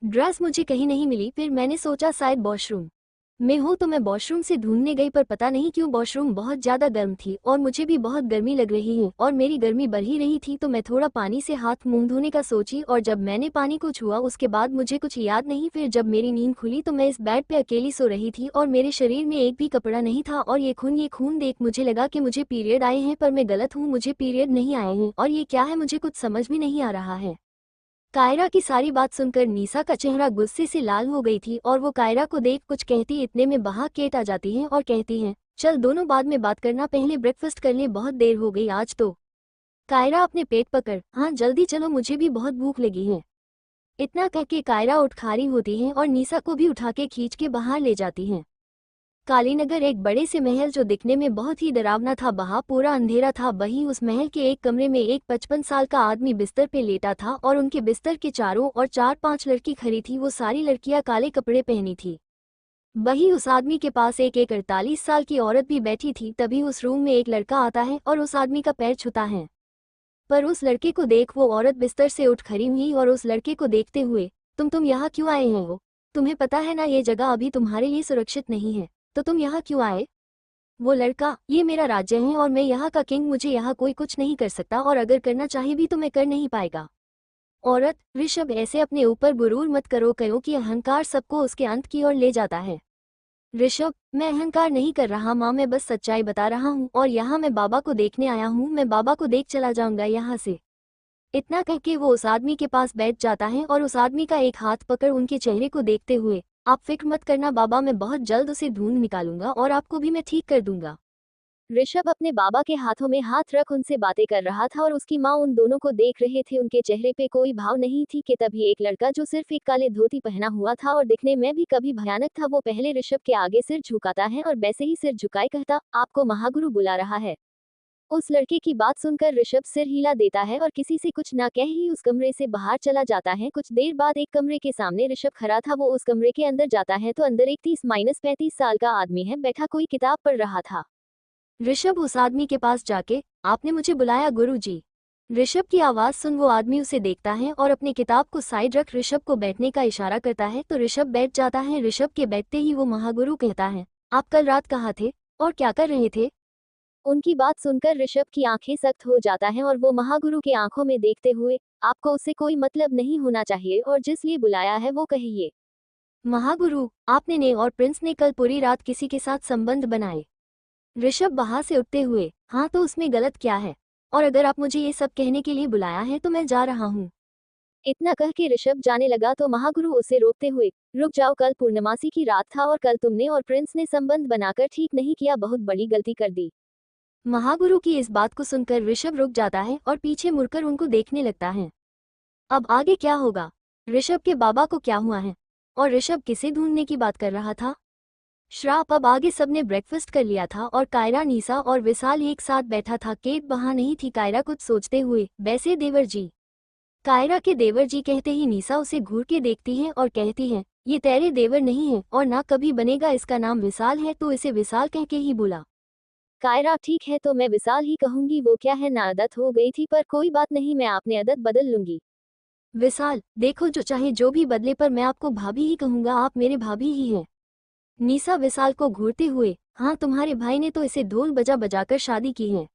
Speaker 2: ड्रेस मुझे कहीं नहीं मिली, फिर मैंने सोचा शायद वॉशरूम में हो तो मैं वॉशरूम से ढूंढने गई, पर पता नहीं क्यों वॉशरूम बहुत ज्यादा गर्म थी और मुझे भी बहुत गर्मी लग रही है और मेरी गर्मी बढ़ ही रही थी, तो मैं थोड़ा पानी से हाथ मुंह धोने का सोची और जब मैंने पानी को छुआ उसके बाद मुझे कुछ याद नहीं। फिर जब मेरी नींद खुली तो मैं इस बेड पे अकेली सो रही थी और मेरे शरीर में एक भी कपड़ा नहीं था और ये खून देख मुझे लगा कि मुझे पीरियड आए हैं, पर मैं गलत हूँ, मुझे पीरियड नहीं आए हैं और ये क्या है मुझे कुछ समझ भी नहीं आ रहा है। कायरा की सारी बात सुनकर नीसा का चेहरा गुस्से से लाल हो गई थी और वो कायरा को देख कुछ कहती, इतने में वहां केट आ जाती है और कहती हैं, चल दोनों बाद में बात करना, पहले ब्रेकफास्ट कर ले, बहुत देर हो गई आज तो। कायरा अपने पेट पकड़, हाँ जल्दी चलो मुझे भी बहुत भूख लगी है। इतना कह के कायरा उठ खड़ी होती है और नीसा को भी उठा के खींच के बाहर ले जाती हैं। कालीनगर एक बड़े से महल जो दिखने में बहुत ही डरावना था, वहाँ पूरा अंधेरा था। वहीं उस महल के एक कमरे में एक 55 साल का आदमी बिस्तर पे लेटा था और उनके बिस्तर के चारों ओर 4-5 लड़की खड़ी थी, वो सारी लड़कियां काले कपड़े पहनी थी। वहीं उस आदमी के पास एक 48 साल की औरत भी बैठी थी। तभी उस रूम में एक लड़का आता है और उस आदमी का पैर छूता है, पर उस लड़के को देख वो औरत बिस्तर से उठ खड़ी हुई और उस लड़के को देखते हुए, तुम यहाँ क्यों आए हैं? वो तुम्हें पता है ना ये जगह अभी तुम्हारे लिए सुरक्षित नहीं है, तो तुम यहाँ क्यों आए? वो लड़का, ये मेरा राज्य है और मैं यहाँ का किंग, मुझे यहाँ कोई कुछ नहीं कर सकता और अगर करना चाहे भी तो मैं कर नहीं पाएगा। औरत, ऋषभ ऐसे अपने ऊपर गुरूर मत करो, क्योंकि अहंकार सबको उसके अंत की ओर ले जाता है। ऋषभ, मैं अहंकार नहीं कर रहा माँ, मैं बस सच्चाई बता रहा हूँ और यहाँ मैं बाबा को देखने आया हूँ, मैं बाबा को देख चला जाऊंगा यहाँ से। इतना कह के वो उस आदमी के पास बैठ जाता है और उस आदमी का एक हाथ पकड़ उनके चेहरे को देखते हुए, आप फिक्र मत करना बाबा, मैं बहुत जल्द उसे ढूंढ निकालूंगा और आपको भी मैं ठीक कर दूंगा।
Speaker 1: ऋषभ अपने बाबा के हाथों में हाथ रख उनसे बातें कर रहा था और उसकी माँ उन दोनों को देख रहे थे। उनके चेहरे पे कोई भाव नहीं थी कि तभी एक लड़का जो सिर्फ एक काले धोती पहना हुआ था और दिखने में भी कभी भयानक था, वो पहले ऋषभ के आगे सिर झुकाता है और वैसे ही सिर झुकाए कहता, आपको महागुरु बुला रहा है। उस लड़के की बात सुनकर ऋषभ सिर हिला देता है और किसी से कुछ ना कह ही उस कमरे से बाहर चला जाता है। कुछ देर बाद एक कमरे के सामने ऋषभ खड़ा था। वो उस कमरे के अंदर जाता है तो अंदर एक 30-35 साल का आदमी है, बैठा कोई किताब पढ़ रहा था।
Speaker 2: ऋषभ उस आदमी के पास जाके, आपने मुझे बुलाया गुरुजी। ऋषभ की आवाज सुन वो आदमी उसे देखता है और अपनी किताब को साइड रख ऋषभ को बैठने का इशारा करता है तो ऋषभ बैठ जाता है। ऋषभ के बैठते ही वो महागुरु कहता है, आप कल रात कहाँ थे और क्या कर रहे थे?
Speaker 1: उनकी बात सुनकर ऋषभ की आंखें सख्त हो जाता है और वो महागुरु के आंखों में देखते हुए, आपको उससे कोई मतलब नहीं होना चाहिए और जिस लिए बुलाया है वो कहिए।
Speaker 2: महागुरु, आपने ने और प्रिंस ने कल पूरी रात किसी के साथ संबंध बनाए। ऋषभ वहां से उठते हुए, हाँ तो उसमें गलत क्या है, और अगर आप मुझे ये सब कहने के लिए बुलाया है तो मैं जा रहा हूँ।
Speaker 1: इतना कह के ऋषभ जाने लगा तो महागुरु उसे रोकते हुए, रुक जाओ, कल पूर्णमासी की रात था और कल तुमने और प्रिंस ने संबंध बनाकर ठीक नहीं किया, बहुत बड़ी गलती कर दी।
Speaker 2: महागुरु की इस बात को सुनकर ऋषभ रुक जाता है और पीछे मुड़कर उनको देखने लगता है। अब आगे क्या होगा? ऋषभ के बाबा को क्या हुआ है? और ऋषभ किसे ढूंढने की बात कर रहा था? श्राप। अब आगे सबने ब्रेकफास्ट कर लिया था और कायरा, नीसा और विशाल एक साथ बैठा था। केट वहां नहीं थी। कायरा कुछ सोचते हुए, वैसे देवर जी। कायरा के देवर जी कहते ही नीसा उसे घूर के देखती है और कहती है, ये तेरे देवर नहीं है और ना कभी बनेगा, इसका नाम विशाल है तो इसे विशाल कह के ही बुला।
Speaker 1: कायरा, ठीक है तो मैं विशाल ही कहूंगी, वो क्या है ना, आदत हो गई थी, पर कोई बात नहीं, मैं अपनी आदत बदल लूंगी।
Speaker 2: विशाल, देखो जो चाहे जो भी बदले पर मैं आपको भाभी ही कहूंगा, आप मेरे भाभी ही हैं। नीसा विशाल को घूरते हुए, हाँ तुम्हारे भाई ने तो इसे ढोल बजा बजाकर शादी की है।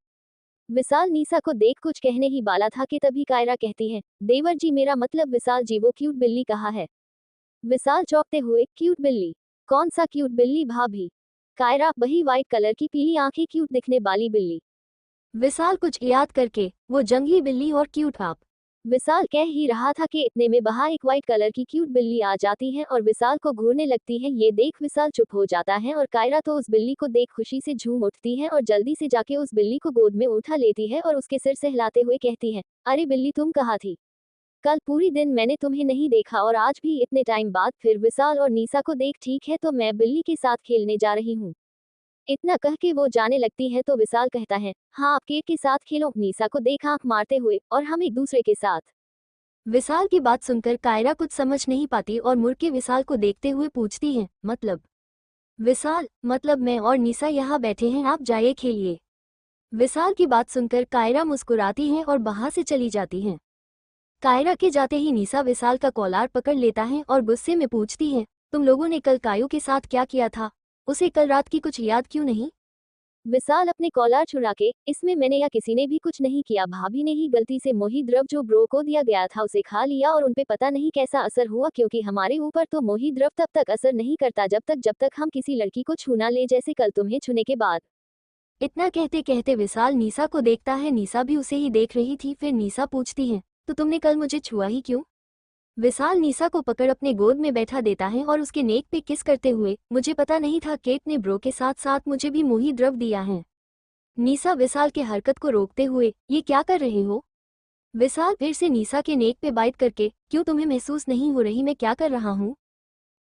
Speaker 1: विशाल नीसा को देख कुछ कहने ही वाला था कि तभी कायरा कहती है, देवर जी मेरा मतलब विशाल जी, वो क्यूट बिल्ली कहाँ है? विशाल चौंकते हुए, क्यूट बिल्ली? कौन सा क्यूट बिल्ली भाभी? कायरा, वही व्हाइट कलर की पीली आंखें क्यूट दिखने वाली बिल्ली।
Speaker 2: विशाल कुछ याद करके, वो जंगली बिल्ली और क्यूट आप।
Speaker 1: विशाल कह ही रहा था कि इतने में बाहर एक व्हाइट कलर की क्यूट बिल्ली आ जाती है और विशाल को घूरने लगती है। ये देख विशाल चुप हो जाता है और कायरा तो उस बिल्ली को देख खुशी से झूम उठती है और जल्दी से जाके उस बिल्ली को गोद में उठा लेती है और उसके सिर से हिलाते हुए कहती है, अरे बिल्ली, तुम कहाँ थी? कल पूरी दिन मैंने तुम्हें नहीं देखा और आज भी इतने टाइम बाद फिर विशाल और नीसा को देख, ठीक है तो मैं बिल्ली के साथ खेलने जा रही हूँ। इतना कह के वो जाने लगती है तो विशाल कहता है, हाँ आप केट के साथ खेलो, नीसा को देख आंख मारते हुए, और हम एक दूसरे के साथ।
Speaker 2: विशाल की बात सुनकर कायरा कुछ समझ नहीं पाती और मुड़ के विशाल को देखते हुए पूछती है, मतलब? विशाल, मतलब मैं और नीसा यहाँ बैठे हैं, आप जाइए खेलिए। विशाल की बात सुनकर कायरा मुस्कुराती है और बाहर से चली जाती है। कायरा के जाते ही नीसा विशाल का कॉलर पकड़ लेता है और गुस्से में पूछती है, तुम लोगों ने कल कायू के साथ क्या किया था? उसे कल रात की कुछ याद क्यों नहीं?
Speaker 1: विशाल अपने कॉलर छुड़ा के, इसमें मैंने या किसी ने भी कुछ नहीं किया, भाभी ने ही गलती से मोही द्रव जो ब्रो को दिया गया था उसे खा लिया और उनपे पता नहीं कैसा असर हुआ, क्योंकि हमारे ऊपर तो मोही द्रव तब तक असर नहीं करता जब तक हम किसी लड़की को छू ना ले, जैसे कल तुम्हें छूने के बाद।
Speaker 2: इतना कहते कहते विशाल नीसा को देखता है। नीसा भी उसे ही देख रही थी। फिर नीसा पूछती है, तो तुमने कल मुझे छुआ ही क्यों? विशाल नीसा को पकड़ अपने गोद में बैठा देता है और उसके नेक पे किस करते हुए, मुझे पता नहीं था, केट ने ब्रो के साथ साथ मुझे भी मोही द्रव दिया है। नीसा विशाल के हरकत को रोकते हुए, ये क्या कर रहे हो? विशाल फिर से नीसा के नेक पे बाइट करके, क्यों तुम्हें महसूस नहीं हो रही मैं क्या कर रहा हूँ?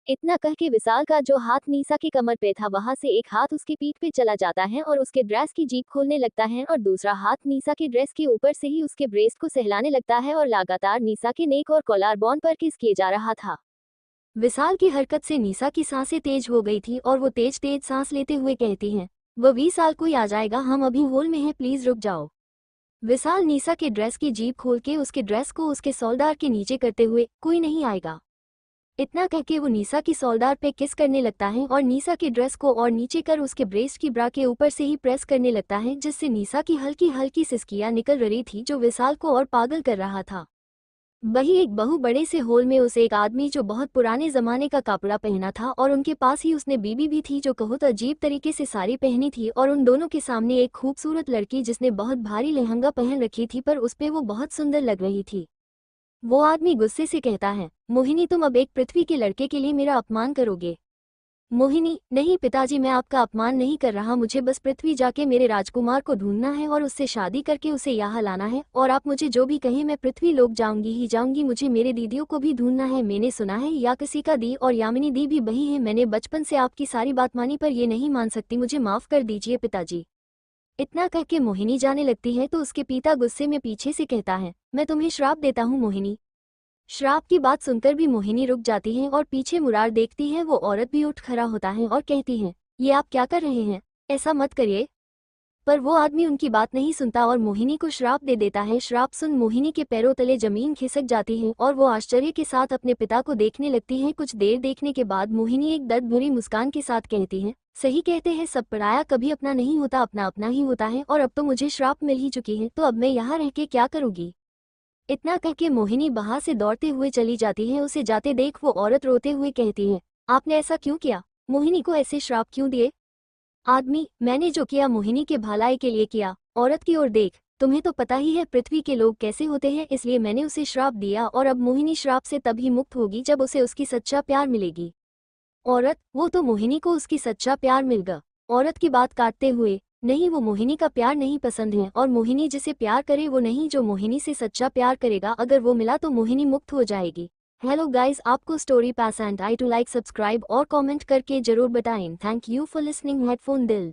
Speaker 1: इतना कह के विशाल का जो हाथ नीसा के कमर पे था वहां से एक हाथ उसके पीठ पे चला जाता है और उसके ड्रेस की जीप खोलने लगता है और दूसरा हाथ नीसा के ड्रेस के ऊपर से ही उसके ब्रेस्ट को सहलाने लगता है और लगातार नीसा के नेक और कॉलर बोन पर किस किए जा रहा था।
Speaker 2: विशाल की हरकत से नीसा की सांसें तेज हो गई थी और वो तेज तेज सांस लेते हुए कहती हैं, वो 20 साल कोई आ जाएगा, हम अभी हॉल में हैं, प्लीज रुक जाओ। विशाल नीसा के ड्रेस की जीप खोल के उसके ड्रेस को उसके शोल्डर के नीचे करते हुए, कोई नहीं आएगा। इतना कह के वो नीसा की शोल्डर पे किस करने लगता है और नीसा के ड्रेस को और नीचे कर उसके ब्रेस्ट की ब्रा के ऊपर से ही प्रेस करने लगता है, जिससे नीसा की हल्की हल्की सिसकियां निकल रही थी जो विशाल को और पागल कर रहा था। वही एक बहु बड़े से हॉल में उसे एक आदमी जो बहुत पुराने जमाने का कपड़ा पहना था और उनके पास ही उसने बीबी भी थी जो बहुत अजीब तरीके से साड़ी पहनी थी और उन दोनों के सामने एक खूबसूरत लड़की जिसने बहुत भारी लहंगा पहन रखी थी पर उस पे वो बहुत सुंदर लग रही थी। वो आदमी गुस्से से कहता है, मोहिनी तुम अब एक पृथ्वी के लड़के के लिए मेरा अपमान करोगे। मोहिनी, नहीं पिताजी मैं आपका अपमान नहीं कर रहा, मुझे बस पृथ्वी जाके मेरे राजकुमार को ढूंढना है और उससे शादी करके उसे यहाँ लाना है और आप मुझे जो भी कहें मैं पृथ्वी लोग जाऊंगी ही जाऊंगी। मुझे मेरे दीदियों को भी ढूंढना है, मैंने सुना है या किसी का दी और यामिनी दी भी वही है। मैंने बचपन से आपकी सारी बात मानी पर ये नहीं मान सकती, मुझे माफ कर दीजिए पिताजी। इतना कह के मोहिनी जाने लगती है तो उसके पिता गुस्से में पीछे से कहता है, मैं तुम्हें श्राप देता हूँ मोहिनी। श्राप की बात सुनकर भी मोहिनी रुक जाती है और पीछे मुरार देखती है। वो औरत भी उठ खड़ा होता है और कहती है, ये आप क्या कर रहे हैं, ऐसा मत करिए। पर वो आदमी उनकी बात नहीं सुनता और मोहिनी को श्राप दे देता है। श्राप सुन मोहिनी के पैरों तले जमीन खिसक जाती है और वो आश्चर्य के साथ अपने पिता को देखने लगती है। कुछ देर देखने के बाद मोहिनी एक दर्द भरी मुस्कान के साथ कहती है, सही कहते हैं सब पराया कभी अपना नहीं होता, अपना अपना ही होता है और अब तो मुझे श्राप मिल ही चुकी है तो अब मैं यहाँ रह के क्या करूँगी। इतना कह के मोहिनी वहां से दौड़ते हुए चली जाती है। उसे जाते देख वो औरत रोते हुए कहती है, आपने ऐसा क्यों किया, मोहिनी को ऐसे श्राप क्यों दिए। आदमी, मैंने जो किया मोहिनी के भलाई के लिए किया। औरत की ओर देख, तुम्हें तो पता ही है पृथ्वी के लोग कैसे होते हैं, इसलिए मैंने उसे श्राप दिया और अब मोहिनी श्राप से तभी मुक्त होगी जब उसे उसकी सच्चा प्यार मिलेगी। औरत, वो तो मोहिनी को उसकी सच्चा प्यार मिल गया। औरत की बात काटते हुए, नहीं वो मोहिनी का प्यार नहीं पसंद है और मोहिनी जिसे प्यार करे वो नहीं जो मोहिनी से सच्चा प्यार करेगा, अगर वो मिला तो मोहिनी मुक्त हो जाएगी। हेलो गाइस, आपको स्टोरी पसंद आई तो लाइक सब्सक्राइब और कमेंट करके जरूर बताएं। Thank you for listening headphone दिल।